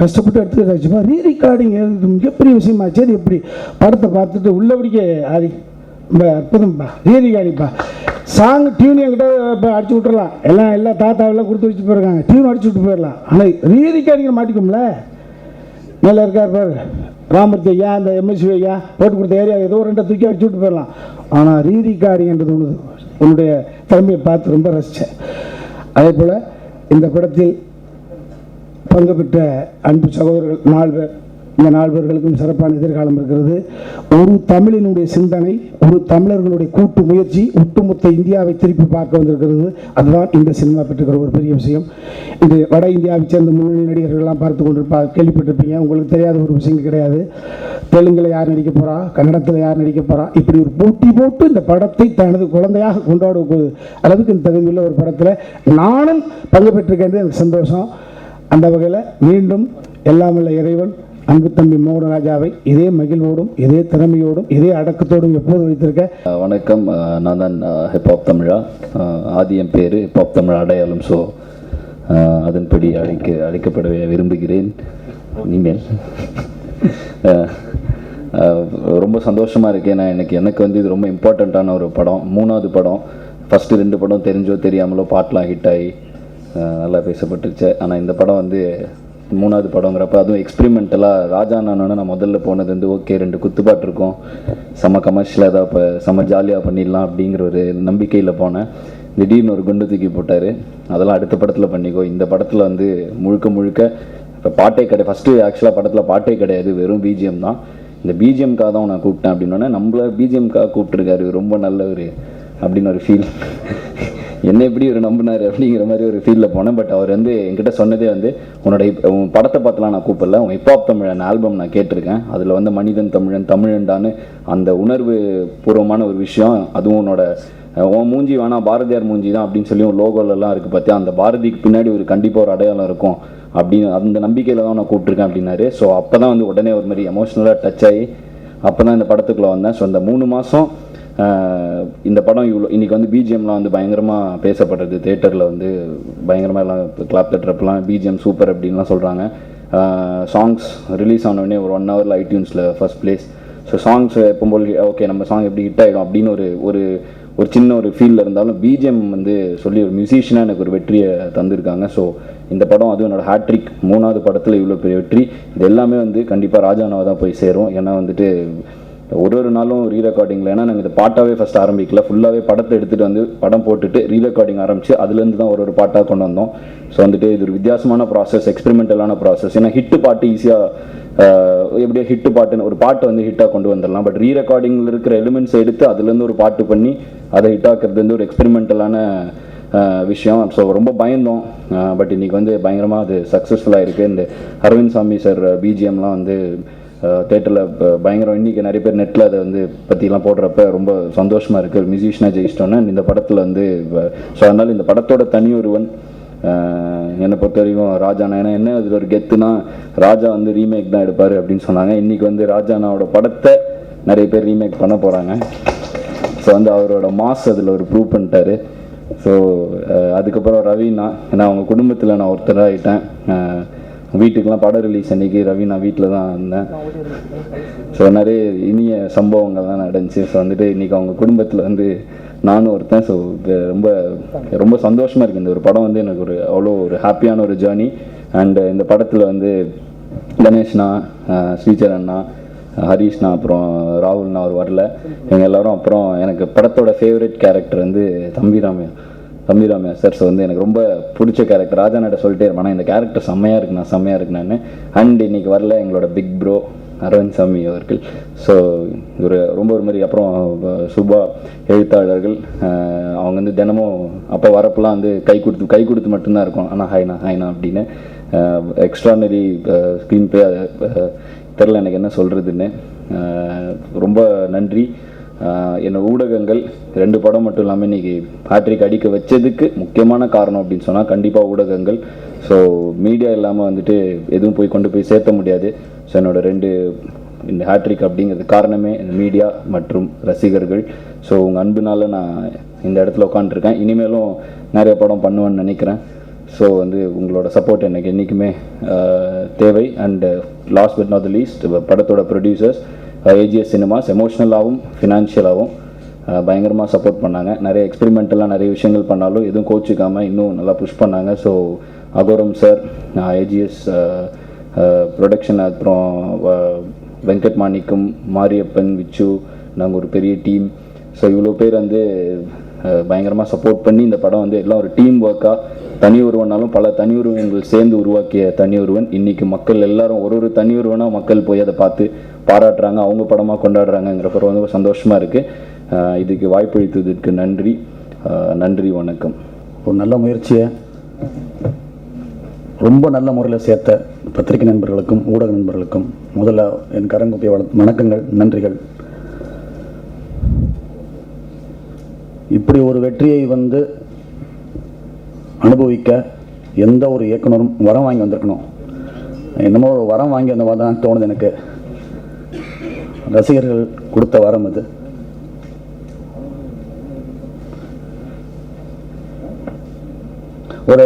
கஷ்டப்பட்டு எடுத்துக்கிட்டாச்சுப்பா, ரீரிகார்டிங் மிகப்பெரிய விஷயமாச்சு. அது எப்படி படத்தை பார்த்துட்டு உள்ளபடிக்க ஆதி அற்புதம்ப்பா, ரீரிகார்டிங்ப்பா, சாங் டியூன் என்கிட்ட இப்போ அடிச்சு விட்டுறலாம், எல்லா தாத்தாவெல்லாம் கொடுத்து வச்சு போயிருக்காங்க, டியூன் அடிச்சு விட்டு போயிடலாம். ஆனால் ரீரிகார்டிங்கை மாட்டிக்கும்ல, மேலே இருக்கார் பாரு ராமூர்த்தி ஐயா, அந்த எம்எஸ்சி ஐயா போட்டு கொடுத்த ஏரியா ஏதோ ரெண்டை தூக்கி அடிச்சு விட்டு போயிடலாம். ஆனால் ரீரிகார்டிங்கிறது ஒன்று உன்னுடைய திறமையை பார்த்து ரொம்ப ரசித்தேன். அதே போல் இந்த படத்தில் பங்கு பெற்ற அன்பு சகோதரர்கள் 4 பேர், இந்த 4 பேர்களுக்கும் சிறப்பான எதிர்காலம் இருக்கிறது. ஒரு தமிழினுடைய சிந்தனை, ஒரு தமிழர்களுடைய கூட்டு முயற்சி ஒட்டுமொத்த இந்தியாவை திருப்பி பார்க்க வந்திருக்கிறது. அதுதான் இந்த சினிமா பெற்றுக்கிற ஒரு பெரிய விஷயம். இது வட இந்தியாவை சேர்ந்த முன்னணி நடிகர்கள்லாம் பார்த்து கேள்விப்பட்டிருப்பீங்க. உங்களுக்கு தெரியாத ஒரு விஷயம் கிடையாது. தெலுங்கில் யார் நடிக்க போகிறா, கன்னடத்தில் யார் நடிக்க போகிறா, இப்படி ஒரு போட்டி போட்டு இந்த படத்தை தனது குழந்தையாக கொண்டாட அளவுக்கு இந்த தகுதியுள்ள ஒரு படத்தில் நானும் பங்கு பெற்றிருக்கிறது எனக்கு சந்தோஷம். அந்த வகையில் மீண்டும் எல்லாமல்ல இறைவன் அன்பு தம்பி மோகனராஜாவை இதே மகிழ்வோடும் இதே திறமையோடும் இதே அடக்கத்தோடும் எப்போது வைத்திருக்க. வணக்கம், நான் தான் ஹிப்ஹாப் தமிழா. ஆதி என் பேர் ஹிப்ஹாப் தமிழ் அடையாளம். ஸோ அதன்படி அழைக்கப்பட விரும்புகிறேன் இனிமேல். ரொம்ப சந்தோஷமாக இருக்கேன். எனக்கு வந்து இது ரொம்ப இம்பார்ட்டண்ட்டான ஒரு படம், 3வது படம். ஃபஸ்ட்டு 2 படம் தெரிஞ்சோ தெரியாமலோ பாட்டெலாம் ஹிட் ஆகி நல்லா பேசப்பட்டுருச்சு. ஆனால் இந்த படம் வந்து 3வது படங்கிறப்ப, அதுவும் எக்ஸ்பிரிமெண்டலாக ராஜா நான் முதல்ல போனது வந்து ஓகே 2 குத்துப்பாட்டு இருக்கும், செம்ம கமர்ஷியலாக ஏதாவது இப்போ செம்ம ஜாலியாக பண்ணிடலாம் அப்படிங்கிற ஒரு நம்பிக்கையில் போனேன். திடீர்னு ஒரு குண்டு தூக்கி போட்டார். அதெல்லாம் அடுத்த படத்தில் பண்ணிக்கோ. இந்த படத்தில் வந்து முழுக்க இப்போ பாட்டே கிடையாது. ஃபஸ்ட்டு ஆக்சுவலாக படத்தில் பாட்டே கிடையாது, வெறும் பிஜிஎம் தான். இந்த பிஜிஎம்காக தான் நான் கூப்பிட்டேன் அப்படின்னோடனே நம்மள பிஜிஎம்காக கூப்பிட்டுருக்காரு, ரொம்ப நல்ல ஒரு அப்படின்னு ஒரு ஃபீல். என்ன எப்படி ஒரு நம்பினார் அப்படிங்கிற மாதிரி ஒரு ஃபீலில் போனேன். பட் அவர் வந்து என்கிட்ட சொன்னதே வந்து உன் படத்தை பார்த்துலாம் நான் கூப்பிடல, உன் ஹிப்ஹாப் தமிழன் ஆல்பம் நான் கேட்டிருக்கேன், அதில் வந்து மனிதன் தமிழன் தமிழன்டான்னு அந்த உணர்வு பூர்வமான ஒரு விஷயம், அதுவும் உன் மூஞ்சி வேணாம் பாரதியார் மூஞ்சி தான் அப்படின்னு சொல்லி ஒரு லோகோலெல்லாம் இருக்குது பார்த்தியா, அந்த பாரதிக்கு பின்னாடி ஒரு கண்டிப்பாக ஒரு அடையாளம் இருக்கும் அப்படின்னு அந்த நம்பிக்கையில் தான் நான் கூப்பிட்ருக்கேன் அப்படின்னாரு. ஸோ அப்போ தான் வந்து உடனே ஒரு மாதிரி எமோஷ்னலாக டச் ஆகி அப்போ தான் இந்த படத்துக்குள்ளே வந்தேன். ஸோ அந்த 3 மாதம் இந்த படம் இன்றைக்கி வந்து பிஜிஎம்லாம் வந்து பயங்கரமாக பேசப்படுறது, தேட்டரில் வந்து பயங்கரமாக எல்லாம் கிளாப் தட்டுறப்பெல்லாம் பிஜிஎம் சூப்பர் அப்படின்லாம் சொல்கிறாங்க. சாங்ஸ் ரிலீஸ் ஆனோடனே ஒரு 1 ஹவரில் ஐடியூன்ஸில் ஃபர்ஸ்ட் பிளேஸ். ஸோ சாங்ஸ் எப்போம்போது ஓகே நம்ம சாங் எப்படி ஹிட் ஆகிடும் அப்படின்னு ஒரு சின்ன ஒரு ஃபீலில் இருந்தாலும் பிஜிஎம் வந்து சொல்லி ஒரு மியூசிஷியனாக எனக்கு ஒரு வெற்றியை தந்திருக்காங்க. ஸோ இந்த படம் அதுவும் என்னோடய ஹேட்ரிக், 3வது படத்தில் இவ்வளோ பெரிய வெற்றி. இது எல்லாமே வந்து கண்டிப்பாக ராஜானாவை தான் போய் சேரும். ஏன்னா வந்துட்டு ஒரு நாளும் ரீரெக்கார்டிங்கில், ஏன்னா நாங்கள் இந்த பாட்டாகவே ஃபஸ்ட் ஆரம்பிக்கல, ஃபுல்லாகவே படத்தை எடுத்துகிட்டு வந்து படம் போட்டுட்டு ரீரெக்கார்டிங் ஆரம்பித்து அதுலேருந்து தான் ஒரு பாட்டாக கொண்டு வந்தோம். ஸோ வந்துட்டு இது ஒரு வித்தியாசமான ப்ராசஸ், எக்ஸ்பெரிமெண்டலான ப்ராசஸ். ஏன்னா ஹிட்டு பாட்டு ஈஸியாக எப்படியோ ஹிட்டு பாட்டுன்னு ஒரு பாட்டை வந்து ஹிட்டாக கொண்டு வந்துடலாம். பட் ரீரெக்கார்டிங்கில் இருக்கிற எலிமெண்ட்ஸ் எடுத்து அதுலேருந்து ஒரு பாட்டு பண்ணி அதை ஹிட்டாக்குறது வந்து ஒரு எக்ஸ்பெரிமெண்டலான விஷயம். ஸோ ரொம்ப பயந்தோம். பட் இன்றைக்கி வந்து பயங்கரமாக அது சக்ஸஸ்ஃபுல்லாக இருக்குது. இந்த அரவிந்த் சாமி சார் பிஜிஎம்லாம் வந்து தேட்டரில் பயங்கரம். இன்றைக்கி நிறைய பேர் நெட்டில் அதை வந்து பற்றிலாம் போடுறப்ப ரொம்ப சந்தோஷமாக இருக்குது. ஒரு மியூசிஷியனாக ஜெயிச்சிட்டோன்னே இந்த படத்தில் வந்து ஸோ அதனால் இந்த படத்தோட தனி ஒருவன் என்னை பொறுத்த வரைக்கும் ராஜானா. ஏன்னா என்ன அதில் ஒரு கெத்துனா ராஜா வந்து ரீமேக் தான் எடுப்பார் அப்படின்னு சொன்னாங்க. இன்றைக்கி வந்து ராஜானாவோட படத்தை நிறைய பேர் ரீமேக் பண்ண போகிறாங்க. ஸோ வந்து அவரோட மாஸ் அதில் ஒரு ப்ரூவ் பண்ணிட்டாரு. ஸோ அதுக்கப்புறம் ரவினா, ஏன்னா அவங்க குடும்பத்தில் நான் ஒருத்தராக ஆகிட்டேன். வீட்டுக்கெலாம் படம் ரிலீஸ் அன்றைக்கி ரவி நான் வீட்டில் தான் இருந்தேன். ஸோ நிறைய இனிய சம்பவங்கள் தான் நடந்துச்சு. ஸோ வந்துட்டு இன்றைக்கி அவங்க குடும்பத்தில் வந்து நானும் ஒருத்தன். ஸோ ரொம்ப ரொம்ப சந்தோஷமாக இருக்குது. இந்த ஒரு படம் வந்து எனக்கு ஒரு அவ்வளோ ஒரு ஹாப்பியான ஒரு ஜேர்னி. அண்டு இந்த படத்தில் வந்து கணேஷ்னா, ஸ்ரீச்சரண்ணா, ஹரீஷ்னா, அப்புறம் ராகுல்னா அவர் வரல, எங்கள் எல்லோரும். அப்புறம் எனக்கு படத்தோட ஃபேவரட் கேரக்டர் வந்து தம்பிராமையா சார். ஸோ வந்து எனக்கு ரொம்ப பிடிச்ச கேரக்டர். ராஜானாட்ட சொல்லிட்டே இருப்பேன் இந்த கேரக்டர் செம்மையாக இருக்குண்ணான்னு. அண்ட் இன்றைக்கி வரல எங்களோட பிக் ப்ரோ அரவிந்த் சாமி அவர்கள். ஸோ ரொம்ப ஒரு மாதிரி. அப்புறம் சுபா எழுத்தாளர்கள், அவங்க வந்து தினமும் அப்போ வரப்பெல்லாம் வந்து கை கொடுத்து மட்டும்தான் இருக்கும். ஆனால் ஹாய்னா அப்படின்னு எக்ஸ்ட்ரானரி ஸ்க்ரீன் ப்ளே. தெரில எனக்கு என்ன சொல்கிறதுன்னு. ரொம்ப நன்றி. என்னோட ஊடகங்கள் 2 படம் மட்டும் இல்லாமல் இன்றைக்கி ஹேட்ரிக் அடிக்க வச்சதுக்கு முக்கியமான காரணம் அப்படின்னு சொன்னால் கண்டிப்பாக ஊடகங்கள். ஸோ மீடியா இல்லாமல் வந்துட்டு எதுவும் கொண்டு போய் சேர்த்த முடியாது. ஸோ என்னோட 2 இந்த ஹேட்ரிக் அப்படிங்கிறது காரணமே மீடியா மற்றும் ரசிகர்கள். ஸோ உங்கள் அன்புனால நான் இந்த இடத்துல உட்காந்துருக்கேன். இனிமேலும் நிறைய படம் பண்ணுவேன்னு நினைக்கிறேன். ஸோ வந்து உங்களோட சப்போர்ட் எனக்கு என்றைக்குமே தேவை. And last but not the least, படத்தோட ப்ரொடியூசர்ஸ் ஏஜிஎஸ் சினிமாஸ் எமோஷ்னலாகவும் ஃபினான்ஷியலாகவும் பயங்கரமாக சப்போர்ட் பண்ணாங்க. நிறைய எக்ஸ்பெரிமெண்டலாக நிறைய விஷயங்கள் பண்ணாலும் எதுவும் கோச்சிக்காமல் இன்னும் நல்லா புஷ் பண்ணாங்க. ஸோ அகோரம் சார், ஏஜிஎஸ் ப்ரொடக்ஷன், அப்புறம் வெங்கட் மாணிக்கம், மாரியப்பன், விச்சு, நாங்கள் ஒரு பெரிய டீம். ஸோ இவ்வளோ பேர் வந்து பயங்கரமாக சப்போர்ட் பண்ணி இந்த படம் வந்து எல்லாம் ஒரு டீம் ஒர்க்காக, தனி ஒருவனாலும் பல தனி உருவங்கள் சேர்ந்து உருவாக்கிய தனி ஒருவன் இன்றைக்கி மக்கள் எல்லாரும் ஒரு தனி ஒருவனாக மக்கள் போய் அதை பார்த்து பாராட்டுறாங்க, அவங்க படமாக கொண்டாடுறாங்கங்கிறப்ப ரொம்ப சந்தோஷமாக இருக்குது. இதுக்கு வாய்ப்பளித்ததுக்கு நன்றி. நன்றி, வணக்கம். ஒரு நல்ல முயற்சியை ரொம்ப நல்ல முறையில் சேர்த்த பத்திரிகை நண்பர்களுக்கும் ஊடக நண்பர்களுக்கும் முதல்ல என் கரங்குப்பிய வணக்கங்கள், நன்றிகள். இப்படி ஒரு வெற்றியை வந்து அனுபவிக்க எந்த ஒரு இயக்குனரும் வரம் வாங்கி வந்திருக்கணும். என்னமோ ஒரு வரம் வாங்கி வந்த மாதிரி தான் தோணுது எனக்கு. ரசிகர்கள் கொடுத்த வரம் அது. ஒரு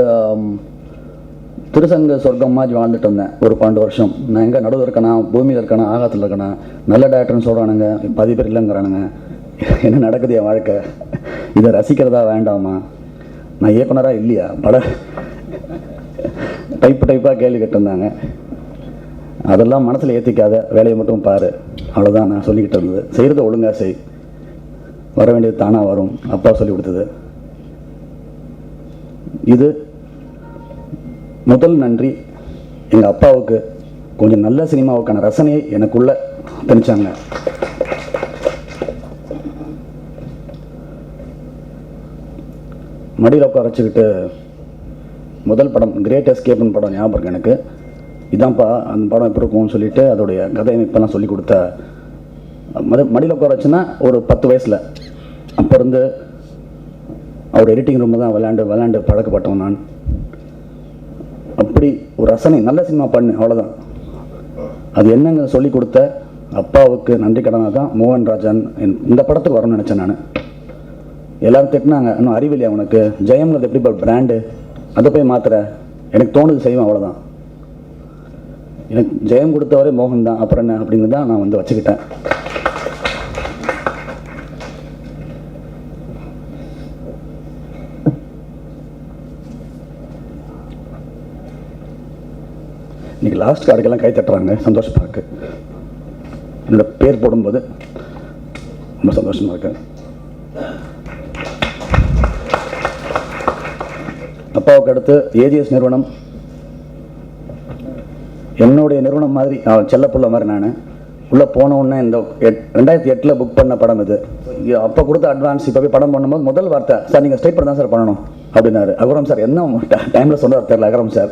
திருசங்க சொர்க்கம் மாதிரி வாழ்ந்துட்டு இருந்தேன் ஒரு 12 வருஷம். நான் எங்கே நடுவில் இருக்கேனா, பூமியில் இருக்கேனா, ஆகாயத்தில் இருக்கேனா, நல்ல டேரக்டர்னு சொல்கிறானுங்க, பாதி பேர் இல்லைங்கிறானுங்க. என்ன நடக்குது என் வாழ்க்கை? இதை ரசிக்கிறதா வேண்டாமா? நான் இயக்குனராக இல்லையா? டைப்பாக கேள்வி கேட்டிருந்தாங்க. அதெல்லாம் மனசில் ஏற்றிக்காத, வேலையை மட்டும் பாரு, அவ்வளோதான் நான் சொல்லிக்கிட்டு இருந்தது. செய்கிறத ஒழுங்காக செய், வர வேண்டியது தானாக வரும், அப்பா சொல்லி கொடுத்தது. இது முதல் நன்றி எங்கள் அப்பாவுக்கு. கொஞ்சம் நல்ல சினிமாவுக்கான ரசனையை எனக்குள்ள திணிச்சாங்க. மடியில் உட்கார வச்சுக்கிட்டு முதல் படம் கிரேட் எஸ்கேப்னு படம் ஞாபகம் இருக்கு எனக்கு. இதான்ப்பா அந்த படம் எப்படி இருக்கும்னு சொல்லிட்டு அதோடைய கதையமைப்பெல்லாம் சொல்லி கொடுத்த மடியில் உட்கார வச்சுன்னா ஒரு 10 வயசில். அப்போ இருந்து அவர் எடிட்டிங் ரூமில் தான் விளையாண்டு பழக்கப்பட்டவன் நான். அப்படி ஒரு ரசனை, நல்ல சினிமா பண்ணு, அவ்வளோதான். அது என்னங்க சொல்லி கொடுத்த அப்பாவுக்கு நன்றி கடனாக தான் மோகன் ராஜன் இந்த படத்துக்கு வரணும்னு நினச்சேன் நான். எல்லோரும் திட்டினாங்க, இன்னும் அறிவில்லையா உனக்கு, ஜெயம்ங்கிறது எப்படி பிராண்டு, அதை போய் மாத்திர. எனக்கு தோணுது செய்வேன், அவ்வளோதான். எனக்கு ஜெயம் கொடுத்தவரே மோகன் தான், அப்புறம் என்ன அப்படின்னு தான் நான் வந்து வச்சுக்கிட்டேன். இன்றைக்கி லாஸ்ட் கார்டுக்கெல்லாம் கை தட்டுறாங்க, சந்தோஷமாக இருக்குது. என்னோட பேர் போடும்போது ரொம்ப சந்தோஷமாக இருக்கு. அப்பாவுக்கு அடுத்து ஏஜிஎஸ் நிறுவனம் என்னுடைய நிறுவனம் மாதிரி, செல்லப்புள்ள மாதிரி. நான் உள்ளே போனவுடனே இந்த 2008 புக் பண்ண படம் இது. அப்போ கொடுத்த அட்வான்ஸ் இப்போ போய் படம் பண்ணும்போது முதல் வார்த்தை, சார் நீங்கள் ஸ்ட்ரைட் பண்ண தான் சார் பண்ணணும் அப்படின்னாரு. அகரம் சார் என்ன டைமில் சொன்னார் தெரியல. அகரம் சார்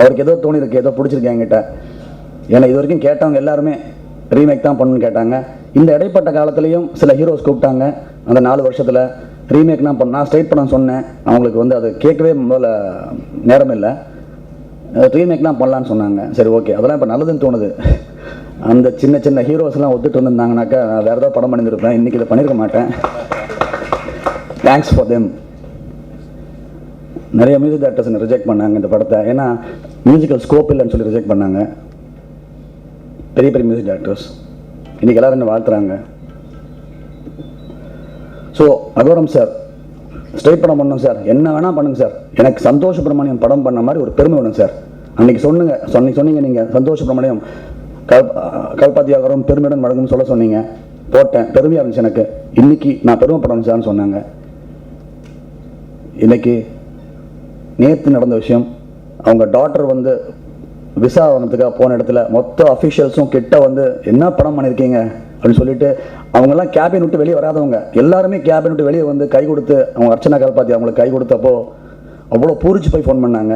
அவருக்கு ஏதோ தோணி இருக்கு, ஏதோ பிடிச்சிருக்கு என்கிட்ட. ஏன்னா இது வரைக்கும் கேட்டவங்க எல்லாருமே ரீமேக் தான் பண்ணணும்னு கேட்டாங்க. இந்த இடைப்பட்ட காலத்துலேயும் சில ஹீரோஸ் கூப்பிட்டாங்க. அந்த 4 வருஷத்தில் ரீமேக் தான் நான் ஸ்ட்ரைட் பண்ண சொன்னேன். அவங்களுக்கு வந்து அது கேட்கவே முதல்ல நேரம் இல்லை. ரீமேக் தான் பண்ணலான்னு சொன்னாங்க. சரி, ஓகே, அதெல்லாம் இப்போ நல்லதுன்னு தோணுது. அந்த சின்ன சின்ன ஹீரோஸ்லாம் ஒத்துட்டு வந்திருந்தாங்கனாக்கா நான் வேறு ஏதாவது படம் பண்ணியிருப்பேன். இன்றைக்கி இதை பண்ணியிருக்க மாட்டேன். Thanks for them. நிறைய மியூசிக் டேரக்டர்ஸ் ரிஜெக்ட் பண்ணாங்க இந்த படத்தை. ஏன்னா மியூசிக்கல் ஸ்கோப் இல்லைன்னு சொல்லி ரிஜெக்ட் பண்ணாங்க பெரிய பெரிய மியூசிக் டேரக்டர்ஸ். இன்றைக்கி எல்லோரும் என்ன வாழ்த்துறாங்க. ஸோ அகோரம் சார் ஸ்ட்ரைட் படம் பண்ணணும் சார், என்ன வேணால் பண்ணுங்க சார், எனக்கு சந்தோஷ் சுப்ரமணியம் படம் பண்ண மாதிரி ஒரு பெருமை வேணும் சார். அன்றைக்கி சொன்னீங்க நீங்கள் சந்தோஷ் சுப்ரமணியம் கல்பாத்தி அகரம் பெருமையுடன் வழங்குன்னு சொன்னீங்க. போட்டேன், பெருமையாக இருந்துச்சு எனக்கு. இன்றைக்கி நான் பெருமைப்படணும் சார்னு சொன்னாங்க. இன்றைக்கி நேற்று நடந்த விஷயம், அவங்க டாட்டர் வந்து விசா ஆவணத்துக்காக போன இடத்துல மொத்த அஃபிஷியல்ஸும் கிட்ட வந்து என்ன படம் பண்ணியிருக்கீங்க அப்படின்னு சொல்லிட்டு, அவங்கெல்லாம் கேபின் விட்டு வெளியே வராதவங்க எல்லாருமே கேபின் விட்டு வெளியே வந்து கை கொடுத்து, அவங்க அர்ச்சனா கால்பாத்தி அவங்களுக்கு கை கொடுத்தப்போ அவ்வளோ பூரிச்சு போய் ஃபோன் பண்ணாங்க.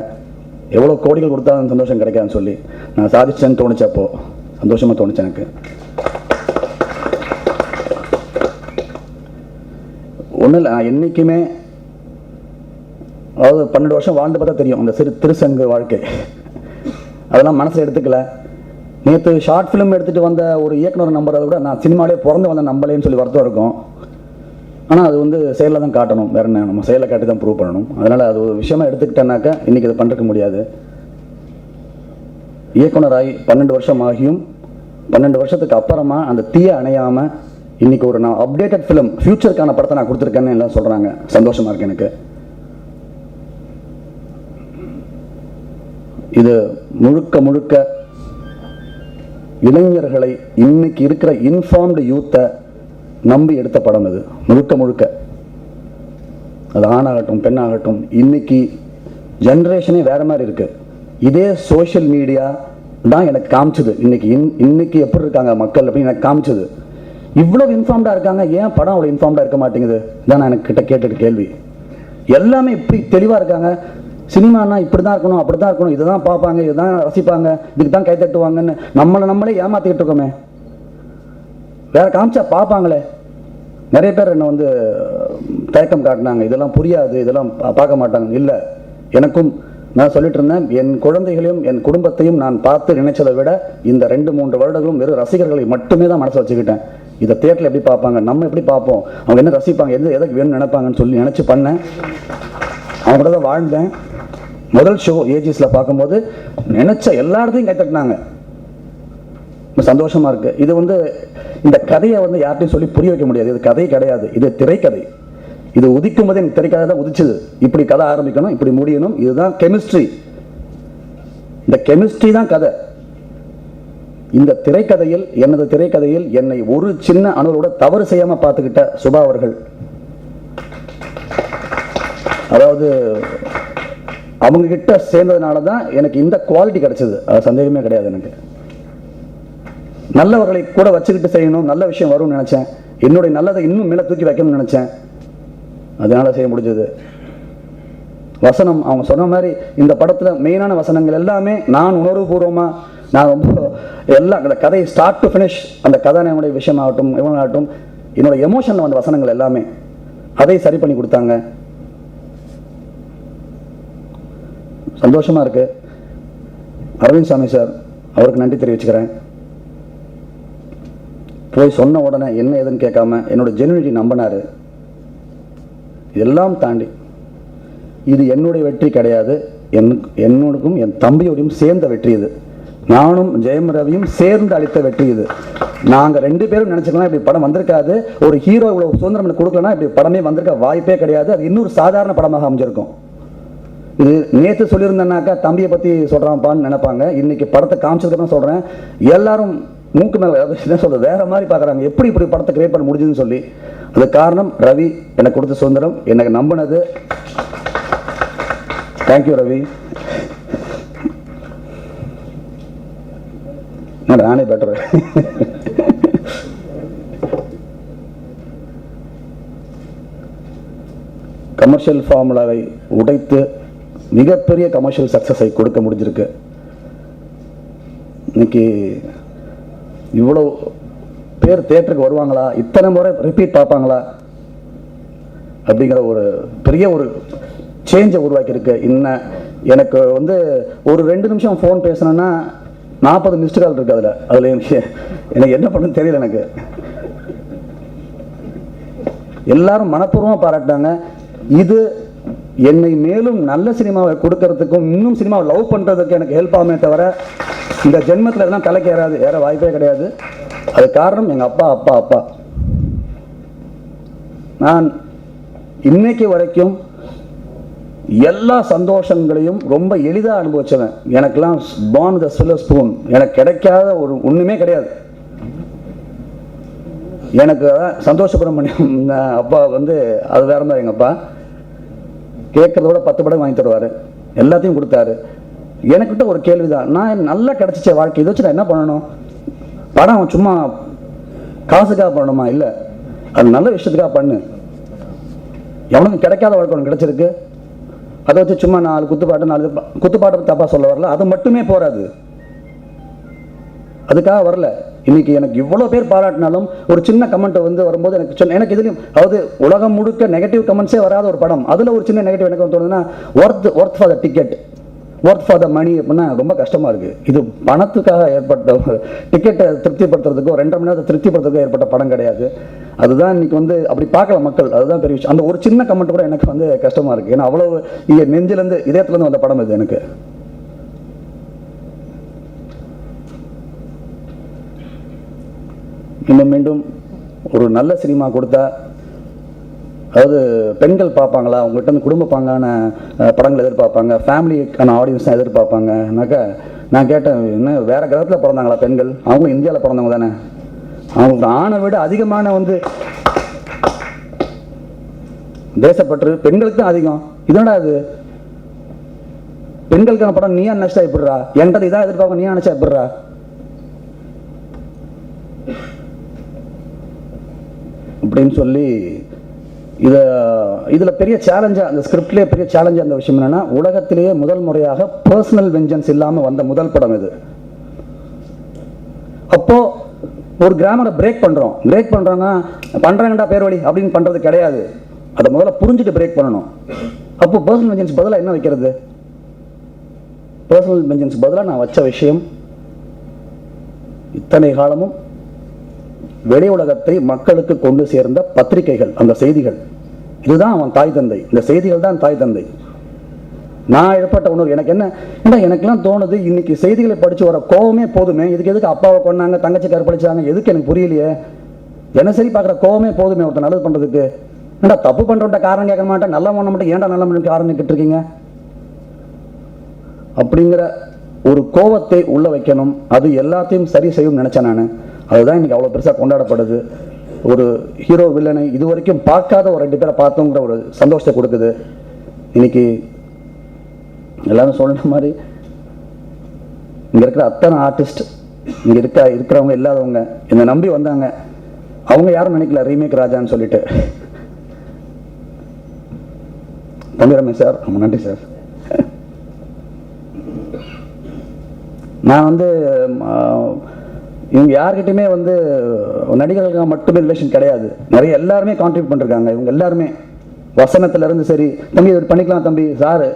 எவ்வளோ கோடிகள் கொடுத்தாலும் சந்தோஷம் கிடைக்காதுன்னு சொல்லி நான் சாதிச்சேன்னு தோணுச்சு. அப்போது சந்தோஷமாக தோணுச்சு எனக்கு. ஒன்றும் இல்லை, நான் என்றைக்குமே, அதாவது 12 வருஷம் வாழ்ந்து பார்த்தா தெரியும் அந்த திருசங்கு வாழ்க்கை. அதெல்லாம் மனசில் எடுத்துக்கல. நேற்று ஷார்ட் ஃபிலிம் எடுத்துகிட்டு வந்த ஒரு இயக்குனர் நம்புறதை விட நான் சினிமாலே பிறந்து வந்த நம்பலேன்னு சொல்லி வருத்தம் இருக்கும். ஆனால் அது வந்து செயலில் தான் காட்டணும், வேறு என்ன, நம்ம செயலை காட்டி தான் ப்ரூவ் பண்ணணும். அதனால் அது ஒரு விஷயமா எடுத்துக்கிட்டேன்னாக்கா இன்றைக்கி அதை பண்ணிருக்க முடியாது. இயக்குனராகி 12 வருஷம் ஆகியும் 12 வருஷத்துக்கு அப்புறமா அந்த தீயை அணையாமல் இன்றைக்கி ஒரு நான் அப்டேட்டட் ஃபிலிம் ஃப்யூச்சருக்கான படத்தை நான் கொடுத்துருக்கேன்னு எல்லாம் சொல்கிறாங்க. சந்தோஷமாக இருக்குது எனக்கு. இது முழுக்க இளைஞர்களை இன்னைக்கு இருக்கிற இன்ஃபார்ம்டு யூத்தை நம்பி எடுத்த படம் இது முழுக்க முழுக்க. அது ஆணாகட்டும் பெண்ணாகட்டும், இன்னைக்கு ஜென்ரேஷனே வேற மாதிரி இருக்கு. இதே சோஷியல் மீடியா தான் எனக்கு காமிச்சது இன்னைக்கு எப்படி இருக்காங்க மக்கள் அப்படின்னு எனக்கு காமிச்சது. இவ்வளவு இன்ஃபார்ம்டா இருக்காங்க, ஏன் படம் அவ்வளவு இன்ஃபார்ம்டா இருக்க மாட்டேங்குது தான் நான் எனக்கு கேட்ட கேள்வி. எல்லாமே இப்படி தெளிவா இருக்காங்க. சினிமானா இப்படி தான் இருக்கணும், அப்படி தான் இருக்கணும், இதுதான் பார்ப்பாங்க, இதுதான் ரசிப்பாங்க, இதுக்கு தான் கை தட்டுவாங்கன்னு நம்மளே ஏமாத்திக்கிட்டு இருக்கோமே. வேற காமிச்சா பார்ப்பாங்களே. நிறைய பேர் என்ன வந்து தயக்கம் காட்டினாங்க, இதெல்லாம் புரியாது, இதெல்லாம் பார்க்க மாட்டாங்க. இல்லை, எனக்கும் நான் சொல்லிட்டு இருந்தேன், என் குழந்தைகளையும் என் குடும்பத்தையும் நான் பார்த்து நினைச்சதை விட இந்த 2-3 வருடங்களும் வெறும் ரசிகர்களை மட்டுமே தான் மனசு வச்சுக்கிட்டேன். இதை தேட்டரில் எப்படி பார்ப்பாங்க, நம்ம எப்படி பார்ப்போம், அவங்க என்ன ரசிப்பாங்க, எதுக்கு வேணும்னு நினைப்பாங்கன்னு சொல்லி நினச்சி பண்ணேன். அவங்க கூட தான் வாழ்ந்தேன். முதல் ஷோ ஏஜிஸில் பார்க்கும்போது நினச்ச எல்லா இடத்தையும் கைத்தட்டினாங்க. சந்தோஷமாக இருக்குது. இது வந்து இந்த கதையை வந்து யார்ட்டையும் சொல்லி புரிய வைக்க முடியாது. இது கதை கிடையாது, இது திரைக்கதை. இது உதிக்கும் போது எனக்கு திரைக்கதை தான் உதிச்சுது. இப்படி கதை ஆரம்பிக்கணும், இப்படி முடியணும், இதுதான் கெமிஸ்ட்ரி. இந்த கெமிஸ்ட்ரி தான் கதை. இந்த திரைக்கதையில், எனது திரைக்கதையில் என்னை ஒரு சின்ன அணுவோட தவறு செய்யாமல் பார்த்துக்கிட்ட சுபா அவர்கள், அதாவது அவங்க கிட்ட சேர்ந்ததுனால தான் எனக்கு இந்த குவாலிட்டி கிடைச்சது. அது சந்தேகமே கிடையாது. எனக்கு நல்லவர்களை கூட வச்சுக்கிட்டு செய்யணும், நல்ல விஷயம் வரும்னு நினைச்சேன். என்னுடைய நல்லதை இன்னும் மேலே தூக்கி வைக்கணும்னு நினைச்சேன். அதனால செய்ய முடிஞ்சது. வசனம் அவங்க சொன்ன மாதிரி இந்த படத்தில் மெயினான வசனங்கள் எல்லாமே நான் உணர்வுபூர்வமாக, நான் ரொம்ப எல்லாம் அந்த கதை ஸ்டார்ட் டு ஃபினிஷ், அந்த கதாநாயகனுடைய விஷயமாகட்டும் இவனாகட்டும், என்னோட எமோஷனில் வந்த வசனங்கள் எல்லாமே அதை சரி பண்ணி கொடுத்தாங்க. சந்தோஷமாக இருக்கு. அரவிந்த் சாமி சார், அவருக்கு நன்றி தெரிவிச்சுக்கிறேன். போய் சொன்ன உடனே என்ன ஏதுன்னு கேட்காம என்னோட ஜெனுவினிட்டி நம்பினாரு. இதெல்லாம் தாண்டி இது என்னுடைய வெற்றி கிடையாது, என்னோடுக்கும் என் தம்பியோடையும் சேர்ந்த வெற்றி இது. நானும் ஜெயம் ரவியும் சேர்ந்து அளித்த வெற்றி இது. நாங்கள் 2 பேரும் நினச்சிக்கலாம் இப்படி படம் வந்திருக்காது, ஒரு ஹீரோ இவ்வளோ சுதந்திரம் கொடுக்கலன்னா இப்படி படமே வந்திருக்க வாய்ப்பே கிடையாது. அது இன்னொரு சாதாரண படமாக அமைஞ்சிருக்கும். இது நேற்று சொல்லியிருந்தேன்னாக்கா தம்பியை பற்றி சொல்கிறான்ப்பான்னு நினைப்பாங்க. இன்னைக்கு படத்தை காமிச்சதுக்கப்புறம் சொல்கிறேன், எல்லாரும் மூக்கு மேலே என்ன சொல்கிறது வேற மாதிரி பார்க்குறாங்க, எப்படி இப்படி படத்தை கிரியேட் பண்ண முடிஞ்சுதுன்னு சொல்லி. அது காரணம் ரவி எனக்கு கொடுத்த சுதந்திரம், எனக்கு நம்பினது. தேங்க்யூ ரவி. நானே பெட்டர். கமர்ஷியல் ஃபார்முலாவை உடைத்து மிகப்பெரிய கமர்ஷியல் சக்ஸஸை கொடுக்க முடிஞ்சிருக்கு. இன்னைக்கு இவ்வளோ பேர் தியேட்டருக்கு வருவாங்களா, இத்தனை முறை ரிப்பீட் பார்ப்பாங்களா அப்படிங்கிற ஒரு பெரிய ஒரு சேஞ்சை உருவாக்கியிருக்கு. இன்னும் எனக்கு வந்து ஒரு 2 நிமிஷம் ஃபோன் பேசணுன்னா 40 மிஸ்டு கால் இருக்குது. அதில் எனக்கு என்ன பண்ணுன்னு தெரியல. எனக்கு எல்லாரும் மனப்பூர்வமாக பாராட்டினாங்க. இது என்னை மேலும் நல்ல சினிமாவை கொடுக்கறதுக்கும் இன்னும் சினிமாவை லவ் பண்ணுறதுக்கு எனக்கு ஹெல்ப் ஆகுமே தவிர இந்த ஜென்மத்தில் எல்லாம் தலைக்கு ஏற வாய்ப்பே கிடையாது. அது காரணம் எங்கள் அப்பா அப்பா அப்பா. நான் இன்னைக்கு வரைக்கும் எல்லா சந்தோஷங்களையும் ரொம்ப எளிதாக அனுபவிச்சவன். எனக்கெல்லாம் பார்ன் த சில்வர் ஸ்பூன், எனக்கு கிடைக்காத ஒரு ஒன்றுமே கிடையாது. எனக்கு சந்தோஷ சுப்ரமணியம் அப்பா வந்து அது வேற மாதிரி. எங்கள் அப்பா கேட்கறத விட 10 படம் வாங்கி தருவார், எல்லாத்தையும் கொடுத்தாரு. எனக்கிட்ட ஒரு கேள்விதான், நான் நல்லா கிடைச்சிச்ச வாழ்க்கை, இதை வச்சு நான் என்ன பண்ணணும்? படம் சும்மா காசுக்காக பண்ணணுமா? இல்லை, அது நல்ல விஷயத்துக்காக பண்ணு. எவனுக்கு கிடைக்காத வாழ்க்கை ஒன்று கிடைச்சிருக்கு, அதை வச்சு சும்மா 4 குத்துப்பாட்டை தப்பாக சொல்ல வரல, அது மட்டுமே போராது. அதுக்காக வரல. இன்னைக்கு எனக்கு இவ்வளோ பேர் பாராட்டினாலும் ஒரு சின்ன கமெண்ட் வந்து வரும்போது எனக்கு இதுலையும், அதாவது உலகம் முழுக்க நெகட்டிவ் கமெண்ட்ஸே வராத ஒரு படம், அதில் ஒரு சின்ன நெகட்டிவ் எனக்கு தோணுதுன்னா worth for the ticket, worth for the money அப்படின்னா ரொம்ப கஷ்டமாக இருக்குது. இது பணத்துக்காக ஏற்பட்ட டிக்கெட்டை திருப்திப்படுத்துறதுக்கோ 2.5 மணி நேரத்தை திருப்திப்படுத்துறதுக்கோ ஏற்பட்ட படம் கிடையாது. அதுதான் இன்னைக்கு வந்து அப்படி பார்க்கல மக்கள், அதுதான் பெரிய விஷயம். அந்த ஒரு சின்ன கமெண்ட் கூட எனக்கு வந்து கஷ்டமாக இருக்குது. ஏன்னா அவ்வளோ இங்கே நெஞ்சிலேருந்து இதயத்துலேருந்து வந்த படம் இது. எனக்கு இன்னும் மீண்டும் ஒரு நல்ல சினிமா கொடுத்தா, அதாவது பெண்கள் பார்ப்பாங்களா, அவங்ககிட்ட வந்து குடும்ப பாங்கான படங்கள் எதிர்பார்ப்பாங்க, ஃபேமிலிக்கான ஆடியன்ஸ் தான் எதிர்பார்ப்பாங்கனாக்கா நான் கேட்டேன், என்ன வேற கிரகத்தில் பிறந்தாங்களா பெண்கள்? அவங்களும் இந்தியாவில் பிறந்தவங்க தானே, அவங்களுக்கு ஆணை விட அதிகமான தேசப்பற்று பெண்களுக்கு தான் அதிகம். இதோட அது பெண்களுக்கான படம் நீயா நினைச்சா எப்படிறா, என்கிட்ட இதான் எதிர்பார்க்க நீயா நினைச்சா எப்படிறா? அப்படின்னு சொல்லி இதுல பெரிய சேலஞ்சா, அந்த ஸ்கிரிப்ட்லேயே பெரிய சேலஞ்சா அந்த விஷயம் என்னன்னா, உலகத்திலேயே முதல் முறையாக பர்சனல் வெஞ்சன்ஸ் இல்லாம வந்த முதல் படம் இது. அப்போ ஒரு கிராமரை பிரேக் பண்றாங்கடா பேர் வழி அப்படின்னு பண்றது கிடையாது. அதை முதல்ல புரிஞ்சுட்டு பிரேக் பண்ணணும். அப்போ பர்சனல் வெஞ்சன்ஸ் பதிலாக என்ன வைக்கிறது? பர்சனல் வெஞ்சன்ஸ் பதிலாக நான் வச்ச விஷயம், இத்தனை காலமும் வெளி உலகத்தை மக்களுக்கு கொண்டு சேர்ந்த பத்திரிகைகள், அந்த செய்திகள், இதுதான் அவன் தாய் தந்தை. இந்த செய்திகள் தான் தாய் தந்தை. நான் எழுப்பட்ட உணர்வு எனக்கு என்ன, எனக்குலாம் தோணுது, இன்னைக்கு செய்திகளை படிச்சு வர கோவமே போதுமே, இதுக்கு எதுக்கு அப்பாவை கொண்டாங்க, தங்கச்சி கற்பழிச்சாங்க, எதுக்கு எனக்கு புரியலையே. தினசரி பார்க்குற கோவமே போதுமே ஒருத்தர் நல்லது பண்ணுறதுக்கு. ஏன்டா தப்பு பண்ணுறவன்ட்ட காரணம் கேட்க மாட்டேன், நல்லா பண்ண மாட்டேன், ஏன்டா நல்ல பண்ண காரணம் கேட்டுருக்கீங்க அப்படிங்கிற ஒரு கோவத்தை உள்ள வைக்கணும். அது எல்லாத்தையும் சரி செய்யும் நினைச்சேன் நான். அதுதான் இன்னைக்கு அவ்வளோ பெருசாக கொண்டாடப்படுது. ஒரு ஹீரோ வில்லனை இது வரைக்கும் பார்க்காத ஒரு 2 பேரை பார்த்தோங்கிற ஒரு சந்தோஷத்தை கொடுக்குது. இன்னைக்கு எல்லாரும் சொல்ற மாதிரி இங்கே இருக்கிற அத்தனை ஆர்டிஸ்ட், இங்கே இருக்கிறவங்க இல்லாதவங்க என்னை நம்பி வந்தாங்க. அவங்க யாரும் நினைக்கல ரீமேக் ராஜான்னு சொல்லிட்டு. தம்பி ரமேஷ் சார், ரொம்ப நன்றி சார். நான் இவங்க யார்கிட்டையுமே நடிகர்களுக்கு மட்டுமே ரிலேஷன் கிடையாது, நிறைய எல்லாருமே கான்ட்ரிபியூட் பண்ணிருக்காங்க. இவங்க எல்லாருமே வசனத்துல இருந்து சரி, தம்பி இது பண்ணிக்கலாம் தம்பி சாரு,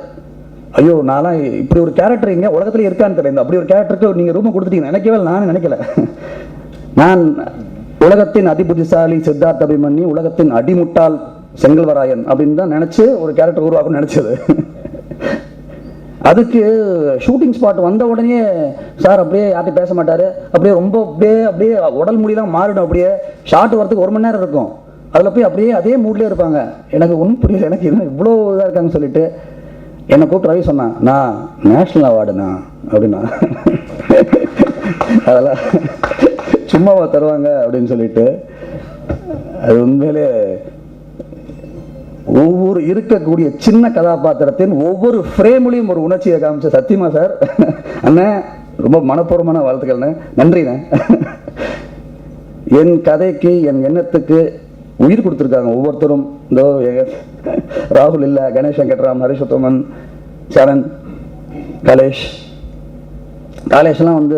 ஐயோ நான்லாம் இப்படி ஒரு கேரக்டர் இங்கே உலகத்துல இருக்கான்னு தெரியல, அப்படி ஒரு கேரக்டருக்கு நீங்க ரூம் கொடுத்துட்டீங்க நினைக்கவே நானும் நினைக்கல. நான் உலகத்தின் அதிபுத்திசாலி சித்தார்த்த அபிமன்யு, உலகத்தின் அடிமுட்டால் செங்கல்வராயன் அப்படின்னு தான் நினைச்சு ஒரு கேரக்டர் உருவாக்கும் நினைச்சது. அதுக்கு ஷூட்டிங் ஸ்பாட் வந்த உடனே சார் அப்படியே யார்ட்டையும் பேச மாட்டாரு, அப்படியே ரொம்ப அப்படியே உடல் மொழிலாம் மாறிடும். அப்படியே ஷார்ட் வரதுக்கு 1 மணி நேரம் இருக்கும், அதில் போய் அப்படியே அதே மூட்லேயே இருப்பாங்க. எனக்கு ஒன்றும் புரியல, எனக்கு என்ன இவ்வளோ இதாக இருக்காங்கன்னு சொல்லிட்டு என்னை கூப்பிட்டு ரவி சொன்னான், நான் நேஷ்னல் அவார்டுண்ணா அப்படின்னா. அதெல்லாம் சும்மாவா தருவாங்க அப்படின்னு சொல்லிட்டு, அது உண்மையிலே ஒவ்வொரு இருக்கக்கூடிய சின்ன கதாபாத்திரத்தின் ஒவ்வொரு ஃப்ரேம்லையும் ஒரு உணர்ச்சியை காமிச்ச சத்தியமா சார் அண்ணன் ரொம்ப மனப்பூர்வமான வாழ்த்துக்கள்ண்ணே, நன்றிண்ணே. என் கதைக்கு என் எண்ணத்துக்கு உயிர் கொடுத்துருக்காங்க ஒவ்வொருத்தரும். இதோ ராகுல் இல்லை, கணேஷ் வெங்கட்ராம், ஹரிஷ் உத்தமன், சரண், காலேஷ்லாம்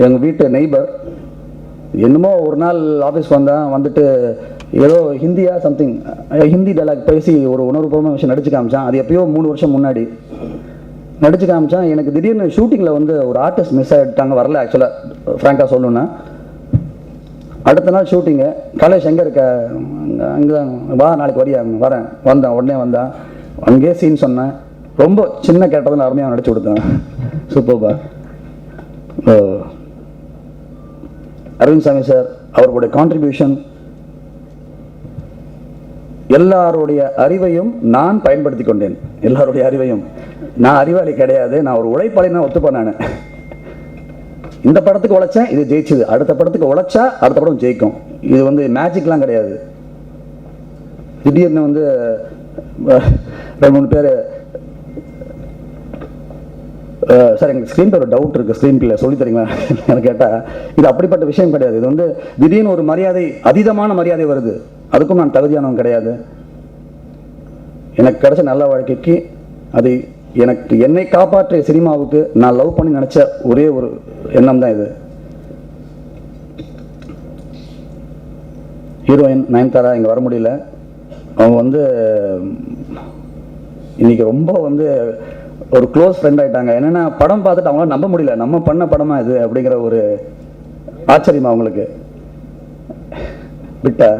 எங்கள் வீட்டு நெய்பர். என்னமோ ஒரு நாள் ஆஃபீஸ் வந்துட்டு ஏதோ ஹிந்தியா சம்திங் ஹிந்தி டைலாக் பேசி ஒரு உணர்வுபூர்வமான விஷயம் நடிச்சு காமிச்சான். அது எப்பயோ 3 வருஷம் முன்னாடி நடிச்சு காமிச்சான். எனக்கு திடீர்னு ஷூட்டிங்கில் ஒரு ஆர்டிஸ்ட் மிஸ் ஆகிட்டாங்க, வரல. ஆக்சுவலாக ஃப்ராங்காக சொல்லணுன்னா அடுத்த நாள் ஷூட்டிங்கு. காலேஜ் எங்கே இருக்க? அங்கே தான். வா நாளைக்கு வரியா? வந்தேன். உடனே வந்தான். அங்கேயே சீன் சொன்னேன். ரொம்ப சின்ன கேட்டதில் அருமையாக நடிச்சு கொடுத்தேன். சூப்பர்பா. அரவிந்த் சாமி சார் அவர்களுடைய கான்ட்ரிபியூஷன், எல்லாருடைய அறிவையும் நான் பயன்படுத்தி கொண்டேன். எல்லாருடைய அறிவையும். நான் அறிவாளி கிடையாது, நான் ஒரு உழைப்பாளி. நான் ஒத்துப்பேன். நான் இந்த படத்துக்கு உழைச்சேன், இது ஜெயிச்சுது. அடுத்த படத்துக்கு உழைச்சா அடுத்த படம் ஜெயிக்கும். இது மேஜிக்லாம் கிடையாது. திடீர்னு 2-3 பேர் சார் எங்களுக்கு ஸ்க்ரீன் பிளே ஒரு டவுட் இருக்குது, ஸ்க்ரீன் பிளே சொல்லி தரீங்களா எனக்கு கேட்டால், இது அப்படிப்பட்ட விஷயம் கிடையாது. இது திடீர்னு ஒரு மரியாதை, அதீதமான மரியாதை வருது. அதுக்கும் நான் தகுதியானவன் கிடையாது. எனக்கு கிடைச்ச நல்ல வாழ்க்கைக்கு, அது என்னை காப்பாற்றிய சினிமாவுக்கு நான் லவ் பண்ணி நினைச்ச ஒரே ஒரு எண்ணம் தான் இது. ஹீரோயின் நயன்தாரா இங்கே வர முடியல. அவங்க இன்னைக்கு ரொம்ப ஒரு க்ளோஸ் ஃப்ரெண்ட் ஆயிட்டாங்க. என்னன்னா படம் பார்த்துட்டு அவங்களால நம்ப முடியல, நம்ம பண்ண படமா இது அப்படிங்கிற ஒரு ஆச்சரியமா அவங்களுக்கு. விட்டா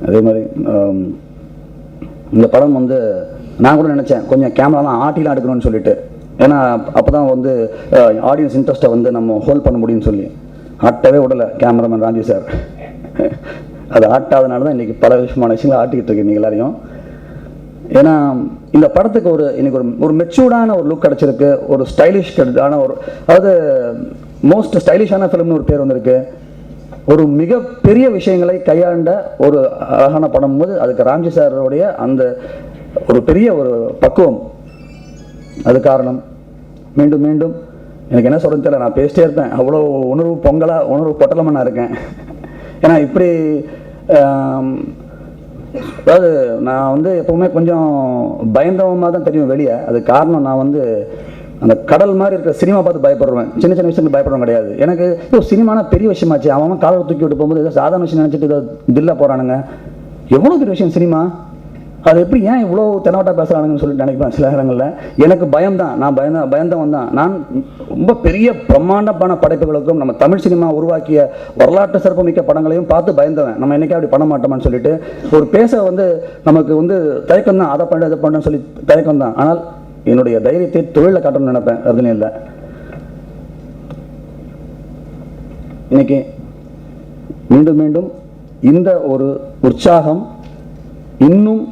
அதே மாதிரி இந்த படம் நான் கூட நினைச்சேன் கொஞ்சம் கேமராலாம் ஆட்டிலாம் எடுக்கணும்னு சொல்லிட்டு. ஏன்னா அப்போதான் ஆடியன்ஸ் இன்ட்ரெஸ்ட்டை நம்ம ஹோல்ட் பண்ண முடியும்னு சொல்லி ஆட்டவே விடலை கேமராமேன் ராஜி சார். அது ஆட்டாதனால தான் இன்றைக்கி பல விஷயங்களை ஆட்டிக்கிட்டு இருக்கேன் நீங்கள் எல்லாரையும். ஏன்னா இந்த படத்துக்கு இன்னைக்கு ஒரு மெச்சூர்டான ஒரு லுக் கிடச்சிருக்கு, ஒரு ஸ்டைலிஷான அதாவது மோஸ்ட் ஸ்டைலிஷான ஃபிலிம்னு ஒரு பேர் வந்திருக்கு. ஒரு மிகப்பெரிய விஷயங்களை கையாண்ட ஒரு அழகான படம் போது அதுக்கு ராம்ஜி சாரோடைய அந்த ஒரு பெரிய ஒரு பக்குவம் அது காரணம். மீண்டும் மீண்டும் எனக்கு என்ன சொல்கிறது தெரியல, நான் பேசிட்டே இருப்பேன், அவ்வளோ உணர்வு பொட்டலமாக நான் இருக்கேன். ஏன்னா இப்படி அதாவது நான் எப்போவுமே கொஞ்சம் பயந்தவமாக தான் தெரியும் வெளியே. அது காரணம் நான் அந்த கடல் மாதிரி இருக்கிற சினிமா பார்த்து பயப்படுவேன், சின்ன சின்ன விஷயங்கள் பயப்படுறோம் கிடையாது. எனக்கு சினிமானா பெரிய விஷயமாச்சு, அவன் காலை தூக்கி விட்டு போகும்போது ஏதோ சாதாரண விஷயம் நினச்சிட்டு ஏதோ தில்லா போகிறானுங்க, எவ்வளோ பெரிய விஷயம் சினிமா, அது எப்படி ஏன் இவ்வளோ தெனாவட்டா பேசுகிறானுங்கன்னு சொல்லிட்டு நினைப்பேன் சில நேரங்களில். எனக்கு பயம்தான், நான் பயந்தவன் தான். நான் ரொம்ப பெரிய பிரம்மாண்டமான படைப்புகளுக்கும் நம்ம தமிழ் சினிமா உருவாக்கிய வரலாற்று சிறப்புமிக்க படங்களையும் பார்த்து பயந்தவன். நம்ம என்னைக்கே அப்படி பண்ண மாட்டோமான்னு சொல்லிட்டு ஒரு பேச நமக்கு தயக்கம் தான், அதை பண்ண இதை பண்ணு சொல்லி தயக்கம் தான். ஆனால் என்னுடைய தைரியத்தை தொழிலில் காட்டணும்னு நினைப்பேன், அதுலேயும் இல்லை. இன்னைக்கு மீண்டும் மீண்டும் இந்த ஒரு உற்சாகம் இன்னும்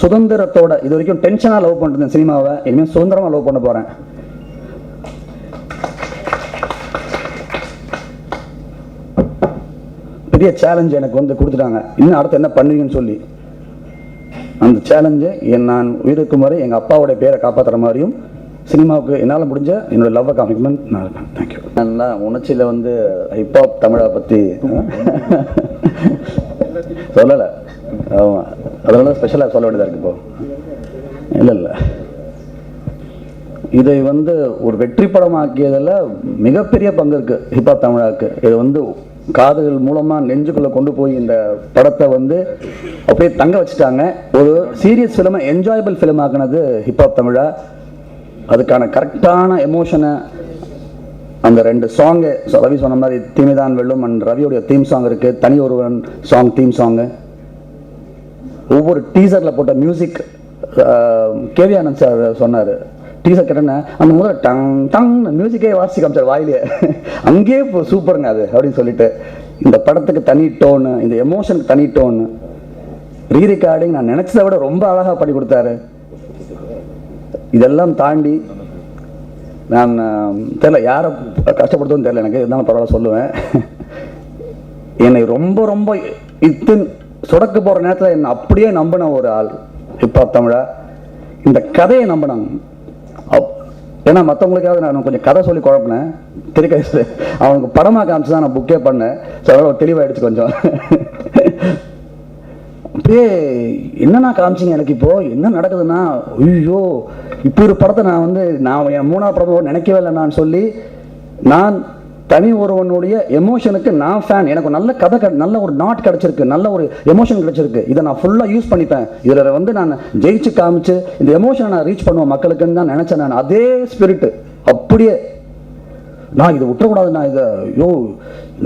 சுதந்திரத்தோட, இது வரைக்கும் டென்ஷனாக லவ் பண்ணுறேன் சினிமாவை, இனிமேல் சுதந்திரமாக லவ் பண்ண போகிறேன். பெரிய சேலஞ்ச் எனக்கு கொடுத்துட்டாங்க, இன்னும் அடுத்து என்ன பண்ணுவீங்கன்னு சொல்லி. அந்த சேலஞ்சை நான் உயிருக்கும் வரை எங்கள் அப்பாவோடைய பேரை காப்பாற்றுற மாதிரியும் சினிமாவுக்கு என்னால் முடிஞ்ச என்னோடய லவ்வை காமிக்கணும் நான் இருக்கேன். தேங்க்யூ. நான் உணர்ச்சியில் ஹிப்ஹாப் தமிழை பற்றி சொல்லலை. ஆமாம், அதனால ஸ்பெஷலாக சொல்ல வேண்டியதாக இருக்குது. இப்போ இல்லை இதை ஒரு வெற்றி படமாக்கியதில் மிகப்பெரிய பங்கு இருக்குது ஹிப்ஹாப் தமிழாவுக்கு. இது காதுகள் மூலமாக நெஞ்சுக்குள்ளே கொண்டு போய் இந்த படத்தை அப்படியே தங்க வச்சுட்டாங்க. ஒரு சீரியஸ் ஃபிலிமை என்ஜாயபிள் ஃபிலிம் ஆக்குனது ஹிப்ஹாப் தமிழா. அதுக்கான கரெக்டான எமோஷனை அந்த 2 சாங்கு ரவி சொன்ன மாதிரி தீமைதான் வெல்லும் அண்ட் ரவியோடைய தீம் சாங் இருக்குது, தனி ஒருவன் சாங் தீம் சாங்கு, ஒவ்வொரு டீசரில் போட்ட மியூசிக். கேவி ஆனந்த் சார் சொன்னார், டீசர் கேட்டேன்னா அந்த முதல்ல டங் டங் மியூசிக்கே வாசி காமிச்சார் வாயிலே, அங்கேயே இப்போ சூப்பருங்க அது அப்படின்னு சொல்லிட்டு. இந்த படத்துக்கு தனி டோனு, இந்த எமோஷனுக்கு தனி டோனு, ரீரெக்கார்டிங் நான் நினச்சதை விட ரொம்ப அழகாக பண்ணி கொடுத்தாரு. இதெல்லாம் தாண்டி நான் தெரியல யாரை கஷ்டப்படுத்துன்னு தெரியல, எனக்கு இருந்தாலும் பரவாயில்ல சொல்லுவேன். என்னை ரொம்ப ரொம்ப சொடக்கு போகிற நேரத்தில் என்னை அப்படியே நம்பின ஒரு ஆள் ஹிப்ஹாப் தமிழா. இந்த கதையை நம்பினாங்க. ஏன்னா மற்றவங்களுக்காவது நான் கொஞ்சம் கதை சொல்லி குழப்பினேன், திரைக்கதை அவனுக்கு படமாக காமிச்சு தான் நான் புக்கே பண்ணேன். ஸோ அதோட தெளிவாயிடுச்சு கொஞ்சம். அப்படியே என்னன்னா காமிச்சிங்க எனக்கு இப்போது என்ன நடக்குதுன்னா, ஐயோ இப்போ ஒரு படத்தை நான் என் 3ஆவது படம் நினைக்கவே இல்லை நான் சொல்லி, நான் தனி ஒருவனுடைய எமோஷனுக்கு நான் ஃபேன். எனக்கு நல்ல கதை நல்ல ஒரு நாட் கிடச்சிருக்கு, நல்ல ஒரு எமோஷன் கிடச்சிருக்கு, இதை நான் ஃபுல்லாக யூஸ் பண்ணிப்பேன். இதில் நான் ஜெயிச்சு காமிச்சு இந்த எமோஷனை நான் ரீச் பண்ணுவேன் மக்களுக்குன்னு தான் நினச்சேன் நான். அதே ஸ்பிரிட்டு அப்படியே நான் இதை விட்டுறக்கூடாது, நான் இதை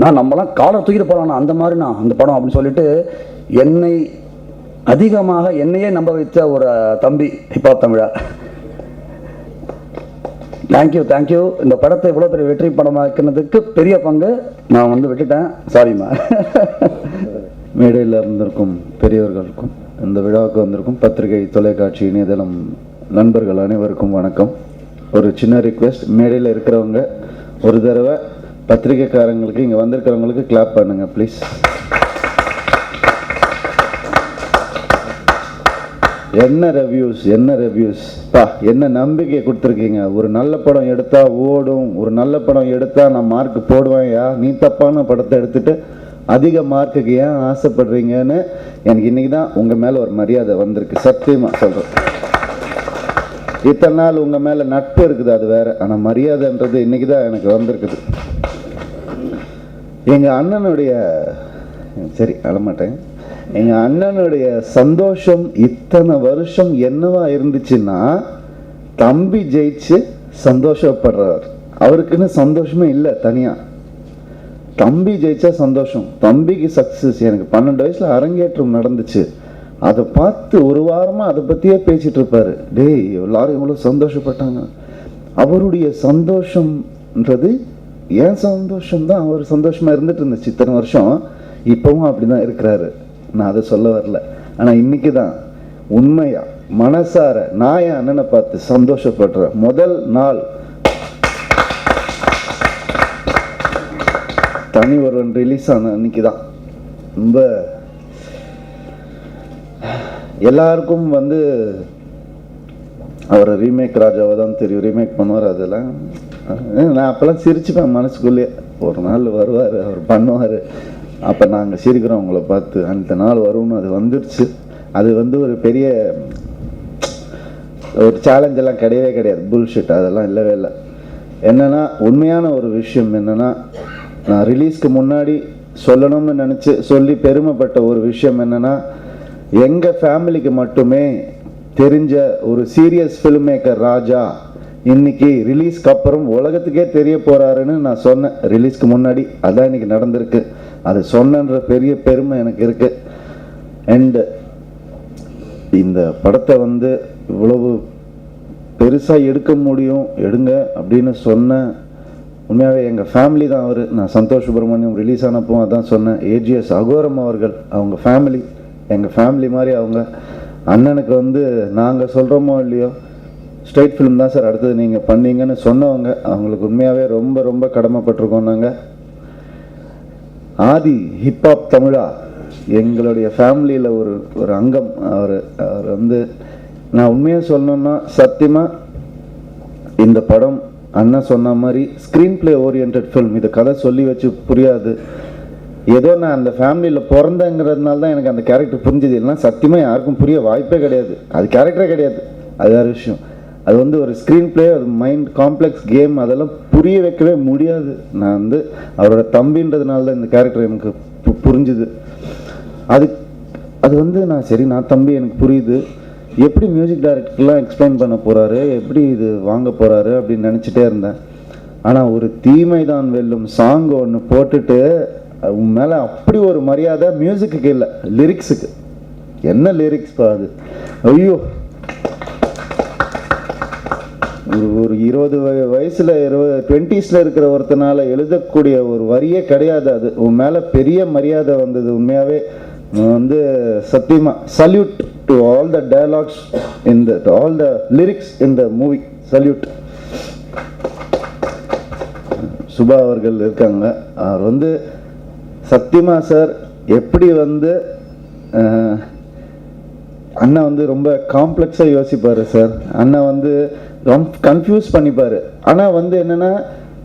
நான் நம்மளாம் காலை தூக்கிட்டு போகலாம் அந்த மாதிரி நான் அந்த படம் அப்படின்னு சொல்லிட்டு என்னையே நம்ப வைத்த ஒரு தம்பி ஹிப்ஹாப் தமிழா. தேங்க்யூ. இந்த படத்தை இவ்வளோ பெரிய வெற்றி படமாக்கினதுக்கு பெரிய பங்கு நான் விட்டுட்டேன், சாரிம்மா. மேடையில் இருந்திருக்கும் பெரியவர்களுக்கும் இந்த விழாவுக்கு வந்திருக்கும் பத்திரிகை, தொலைக்காட்சி, இணையதளம் நண்பர்கள் அனைவருக்கும் வணக்கம். ஒரு சின்ன ரிக்வெஸ்ட், மேடையில் இருக்கிறவங்க ஒரு தடவை பத்திரிகைக்காரங்களுக்கு இங்கே வந்திருக்கிறவங்களுக்கு கிளாப் பண்ணுங்க ப்ளீஸ். என்ன ரிவ்யூஸ் பா, என்ன நம்பிக்கை கொடுத்துருக்கீங்க. ஒரு நல்ல படம் எடுத்தா ஓடும், ஒரு நல்ல படம் எடுத்தா நான் மார்க் போடுவேன்யா, நீ தப்பான படத்தை எடுத்துட்டு அதிக மார்க்குக்கு ஏன் ஆசைப்படுறீங்கன்னு எனக்கு இன்னைக்கு தான் உங்கள் மேலே ஒரு மரியாதை வந்திருக்கு, சத்தியமாக சொல்கிறேன். இத்தனை நாள் உங்கள் மேலே நட்பு இருக்குது, அது வேற, ஆனால் மரியாதைன்றது இன்னைக்கு தான் எனக்கு வந்திருக்குது. எங்கள் அண்ணனுடைய சரி அழமாட்டேன், எங்கள் அண்ணனுடைய சந்தோஷம் இத்தனை வருஷம் என்னவா இருந்துச்சுன்னா, தம்பி ஜெயிச்சு சந்தோஷப்படுறார். அவருக்குன்னு சந்தோஷமே இல்லை தனியாக, தம்பி ஜெயிச்சா சந்தோஷம், தம்பிக்கு சக்ஸஸ். எனக்கு 12 வயசில் அரங்கேற்றம் நடந்துச்சு, அதை பார்த்து ஒரு வாரமாக அதை பற்றியே பேசிகிட்டு இருப்பார். டேய் எல்லாரும் எவ்வளோ சந்தோஷப்பட்டாங்க. அவருடைய சந்தோஷம்ன்றது என் சந்தோஷம்தான். அவர் சந்தோஷமாக இருந்துட்டு இருந்துச்சு இத்தனை வருஷம். இப்பவும் அப்படிதான் இருக்கிறாரு. நான் அதை சொல்ல வரல. ஆனால் இன்னைக்கு தான் உண்மையா மனசார நான் என் அண்ணனை பார்த்து சந்தோஷப்படுறேன். முதல் நாள் தனி ஒருவன் ரிலீஸ் ஆன அன்னைக்கு தான் ரொம்ப எல்லாருக்கும் வந்து அவர் ரீமேக் ராஜாவை தான் தெரியும், ரீமேக் பண்ணுவார். அதெல்லாம் நான் அப்போல்லாம் சிரிச்சுப்பேன் மனசுக்குள்ளேயே. ஒரு நாள் வருவார், அவர் பண்ணுவார், அப்போ நாங்கள் சிரிக்கிறோம் அவங்கள பார்த்து. அந்த நாள் வரும்னு அது வந்துடுச்சு. அது வந்து ஒரு பெரிய ஒரு சேலஞ்செல்லாம் கிடையவே கிடையாது, புல்ஷிட் அதெல்லாம் இல்லவே இல்லை. என்னென்னா உண்மையான ஒரு விஷயம் என்னென்னா, நான் ரிலீஸ்க்கு முன்னாடி சொல்லணும்னு நினச்சி சொல்லி பெருமைப்பட்ட ஒரு விஷயம் என்னென்னா, எங்கள் ஃபேமிலிக்கு மட்டுமே தெரிஞ்ச ஒரு சீரியஸ் ஃபில்ம் மேக்கர் ராஜா இன்னைக்கு ரிலீஸ்க்கு அப்புறம் உலகத்துக்கே தெரிய போகிறாருன்னு நான் சொன்னேன் ரிலீஸ்க்கு முன்னாடி. அதான் இன்னைக்கு நடந்திருக்கு. அது சொன்னன்ற பெரிய பெருமை எனக்கு இருக்குது. அண்டு இந்த படத்தை வந்து இவ்வளவு பெருசாக எடுக்க முடியும், எடுங்க அப்படின்னு சொன்ன உண்மையாகவே எங்கள் ஃபேமிலி தான் அவர். நான் சந்தோஷ் சுப்ரமணியம் ரிலீஸ் ஆனப்போ அதான் சொன்னேன். ஏஜிஎஸ் அகோரம் அவர்கள் அவங்க ஃபேமிலி, எங்கள் ஃபேமிலி மாதிரி அவங்க. அண்ணனுக்கு வந்து நாங்கள் சொல்கிறோமோ இல்லையோ ஸ்ட்ரைட் ஃபிலிம் தான் சார் அடுத்தது நீங்கள் பண்ணீங்கன்னு சொன்னவங்க. அவங்களுக்கு உண்மையாகவே ரொம்ப ரொம்ப கடமைப்பட்டிருக்கோம் நாங்கள். ஆதி ஹிப்ஹாப் தமிழா எங்களுடைய ஃபேமிலியில் ஒரு அங்கம் அவர். வந்து நான் உண்மையாக சொல்லணுன்னா சத்தியமாக இந்த படம் அண்ணன் சொன்ன மாதிரி ஸ்க்ரீன் பிளே ஓரியன்ட் ஃபில்ம். இது கதை சொல்லி வச்சு புரியாது. ஏதோ நான் அந்த ஃபேமிலியில் பிறந்தங்கிறதுனால தான் எனக்கு அந்த கேரக்டர் புரிஞ்சுது. இல்லைன்னா சத்தியமாக யாருக்கும் புரிய வாய்ப்பே கிடையாது. அது கேரக்டரே கிடையாது, அது வேறு விஷயம். அது வந்து ஒரு ஸ்க்ரீன் பிளே, அது மைண்ட் காம்ப்ளெக்ஸ் கேம், அதெல்லாம் புரிய வைக்கவே முடியாது. நான் வந்து அவரோட தம்பின்றதுனால தான் இந்த கேரக்டர் எனக்கு புரிஞ்சுது. அது வந்து நான் தம்பி எனக்கு புரியுது, எப்படி மியூசிக் டைரக்டர்லாம் எக்ஸ்பிளைன் பண்ண போகிறாரு, எப்படி இது வாங்க போகிறாரு அப்படின்னு நினச்சிட்டே இருந்தேன். ஆனால் ஒரு தீமை தான் வெல்லும் சாங் ஒன்று போட்டுட்டு உன் மேலே அப்படி ஒரு மரியாதை. மியூசிக்கு இல்லை, லிரிக்ஸுக்கு. என்ன லிரிக்ஸ் அது, ஐயோ! ஒரு 20 வயசில் 20s இருக்கிற ஒருத்தனால எழுதக்கூடிய ஒரு வரியே கிடையாது. அது உன் மேலே பெரிய மரியாதை வந்தது. உண்மையாகவே வந்து சத்தியமா salute to all the dialogues in the all the lyrics in the movie. Salute. Subha அவர்கள் இருக்காங்க. அவர் வந்து சத்தியமா சார் எப்படி வந்து அண்ணா வந்து ரொம்ப காம்ப்ளெக்ஸாக யோசிப்பார் சார். அண்ணா வந்து ரொம்ப கன்ஃபியூஸ் பண்ணிப்பார். ஆனால் வந்து என்னென்னா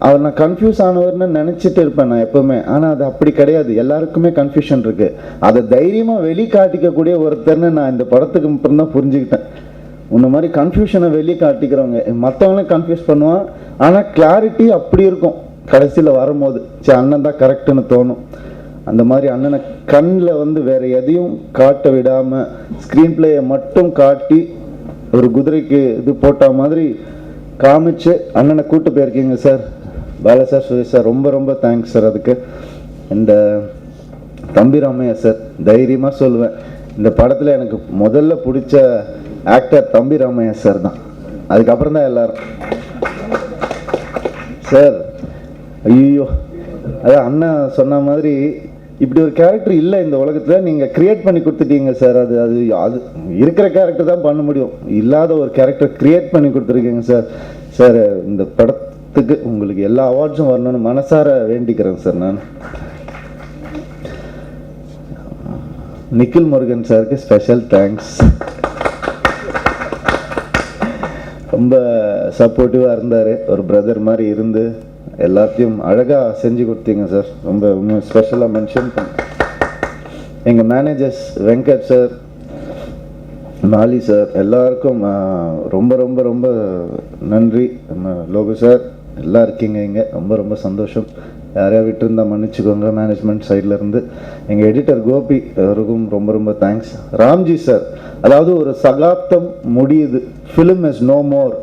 அவர் நான் கன்ஃபியூஸ் ஆனவர்னு நினச்சிட்டு இருப்பேன் நான் எப்போவுமே. ஆனால் அது அப்படி கிடையாது. எல்லாருக்குமே கன்ஃபியூஷன் இருக்குது. அதை தைரியமாக வெளிக்காட்டிக்கக்கூடிய ஒருத்தர்னு நான் இந்த படத்துக்கு அப்புறம் தான் புரிஞ்சுக்கிட்டேன். உன்ன மாதிரி கன்ஃபியூஷனை வெளிக்காட்டிக்கிறவங்க மற்றவங்களும் கன்ஃபியூஸ் பண்ணுவான். ஆனால் கிளாரிட்டி அப்படி இருக்கும் கடைசியில் வரும்போது. சரி, அண்ணன் தான் கரெக்டுன்னு தோணும். அந்த மாதிரி அண்ணனை கண்ணில் வந்து வேறு எதையும் காட்ட விடாமல் ஸ்க்ரீன் பிளேயை மட்டும் காட்டி ஒரு குதிரைக்கு இது போட்ட மாதிரி காமிச்சு அண்ணனை கூட்டு போயிருக்கீங்க sir. Bala sir, Suresh sir, ரொம்ப ரொம்ப தேங்க்ஸ் சார். அதுக்கு இந்த தம்பி ராமையா சார், தைரியமாக சொல்லுவேன், இந்த படத்தில் எனக்கு முதல்ல பிடிச்ச ஆக்டர் தம்பி ராமையா சார் தான். அதுக்கப்புறம் தான் எல்லாரும் சார். ஐயோ, அதான் அண்ணா சொன்ன மாதிரி இப்படி ஒரு கேரக்டர் இல்லை இந்த உலகத்தில், நீங்கள் கிரியேட் பண்ணி கொடுத்துட்டீங்க சார். அது அது அது இருக்கிற கேரக்டர் தான் பண்ண முடியும், இல்லாத ஒரு கேரக்டர் கிரியேட் பண்ணி கொடுத்துருக்கீங்க சார். சார், இந்த படத்துக்கு உங்களுக்கு எல்லா அவார்ட்ஸும் வரணும்னு மனசார வேண்டிக்கிறேன் சார். நான் நிக்கில் முருகன் சாருக்கு ஸ்பெஷல் தேங்க்ஸ். ரொம்ப சப்போர்ட்டிவாக இருந்தார். ஒரு பிரதர் மாதிரி இருந்து எல்லாத்தையும் அழகாக செஞ்சு கொடுத்தீங்க சார். ரொம்ப ஸ்பெஷலாக மென்ஷன் பண்ண எங்கள் மேனேஜர்ஸ் வெங்கட் சார், மாலி சார், எல்லாருக்கும் ரொம்ப ரொம்ப ரொம்ப நன்றி. லோகு சார், எல்லாம் இருக்கீங்க இங்கே, ரொம்ப ரொம்ப சந்தோஷம். யாரையா விட்டுருந்தா மன்னிச்சுக்கோங்க மேனேஜ்மெண்ட் சைட்லேருந்து. எங்கள் எடிட்டர் கோபி அவருக்கும் ரொம்ப ரொம்ப தேங்க்ஸ். ராம்ஜி சார், அதாவது ஒரு சகாப்தம் முடியுது. Film is no more.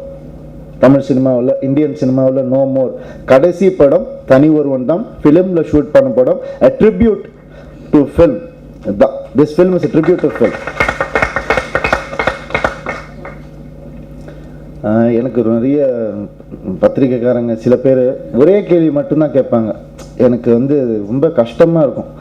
Tamil சினிமாவில், இந்தியன் சினிமாவில் நோ மோர். கடைசி படம் தனி ஒருவன் தான் ஃபிலிமில் ஷூட் பண்ண படம். a tribute to film. This film is a tribute to film. எனக்கு நிறைய பத்திரிக்கைக்காரங்க சில பேர் ஒரே கேள்வி மட்டும்தான் கேட்பாங்க. எனக்கு வந்து ரொம்ப கஷ்டமாக இருக்கும்.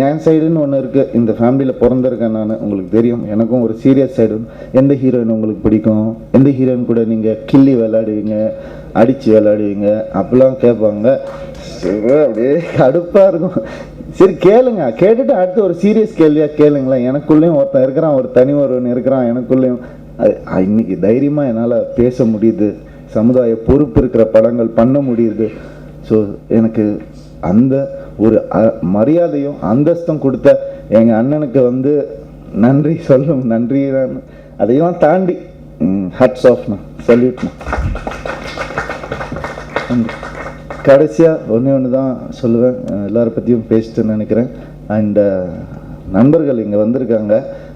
என் சைடுன்னு ஒன்று இருக்குது. இந்த ஃபேமிலியில் பிறந்திருக்கேன் நான், உங்களுக்கு தெரியும். எனக்கும் ஒரு சீரியஸ் சைடு. எந்த ஹீரோயின் உங்களுக்கு பிடிக்கும், எந்த ஹீரோயின் கூட நீங்கள் கிள்ளி விளையாடுவீங்க, அடித்து விளையாடுவீங்க அப்படிலாம் கேட்பாங்க. சரி, அப்படியே கடுப்பாக இருக்கும். சரி கேளுங்க, கேட்டுட்டு அடுத்து ஒரு சீரியஸ் கேள்வியாக கேளுங்களேன். எனக்குள்ளேயும் ஒருத்தன் இருக்கிறான், ஒரு தனி ஒருவன் இருக்கிறான் எனக்குள்ளேயும். இன்னைக்கு தைரியமாக என்னால் பேச முடியுது, சமுதாய பொறுப்பு இருக்கிற படங்கள் பண்ண முடியுது. ஸோ எனக்கு அந்த ஒரு மரியாதையும் அந்தஸ்தும் கொடுத்த எங்கள் அண்ணனுக்கு வந்து நன்றி சொல்லும். நன்றி தான், அதையெல்லாம் தாண்டி ஹட்ஸ் ஆஃப்ண்ணா, சல்யூட்ண்ணா. கடைசியாக ஒன்று தான் சொல்லுவேன், எல்லாரை பற்றியும் பேசிட்டு நினைக்கிறேன். அண்ட் நண்பர்கள் இங்கே வந்திருக்காங்க.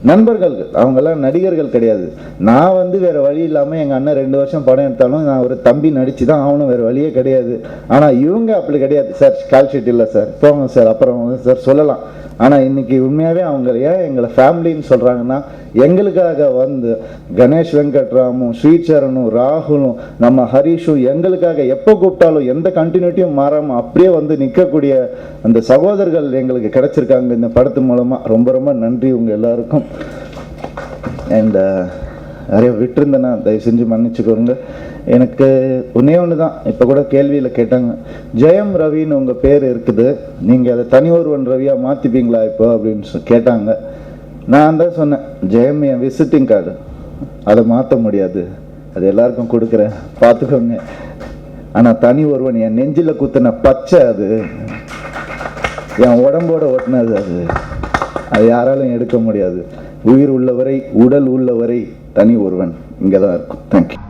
நண்பர்கள் அவங்கெல்லாம் நடிகர்கள் கிடையாது. நான் வந்து வேறு வழி இல்லாமல் எங்கள் அண்ணன் 2 வருஷம் படம் எடுத்தாலும் நான் ஒரு தம்பி நடித்து தான் ஆகணும், வேறு வழியே கிடையாது. ஆனால் இவங்க அப்படி கிடையாது. சார் கால் ஷீட் இல்லை சார், போங்க சார், அப்புறம் சார் சொல்லலாம். ஆனால் இன்றைக்கி உண்மையாகவே அவங்க ஏன் எங்களை ஃபேமிலின்னு சொல்கிறாங்கன்னா, எங்களுக்காக வந்து கணேஷ் வெங்கட்ராமும், ஸ்ரீசரணும், ராகுலும், நம்ம ஹரீஷும் எங்களுக்காக எப்போ கூப்பிட்டாலும் எந்த கண்டினியூட்டியும் மாறாமல் அப்படியே வந்து நிற்கக்கூடிய அந்த சகோதரர்கள் எங்களுக்கு கிடச்சிருக்காங்க இந்த படத்து மூலமாக. ரொம்ப ரொம்ப நன்றி உங்கள் எல்லாருக்கும். அண்ட் நிறைய விட்டுருந்தேன்னா தயவு செஞ்சு மன்னிச்சுக்கோங்க. எனக்கு ஒன்று தான் இப்போ கூட கேள்வியில் கேட்டாங்க, ஜெயம் ரவின்னு உங்கள் பேர் இருக்குது, நீங்கள் அதை தனி ஒருவன் ரவியாக மாற்றிப்பீங்களா இப்போ அப்படின்னு கேட்டாங்க. நான் தான் சொன்னேன், ஜெயம் என் விசிட்டிங் கார்டு, அதை மாற்ற முடியாது, அது எல்லாருக்கும் கொடுக்குறேன், பார்த்துக்கோங்க. ஆனால் தனி ஒருவன் என் நெஞ்சில் குத்தின பச்சை, அது என் உடம்போட ஒட்டினது, அது யாராலும் எடுக்க முடியாது. உயிர் உள்ளவரை, உடல் உள்ளவரை தனி ஒருவன் இங்கே தான் இருக்கும். தேங்க்யூ.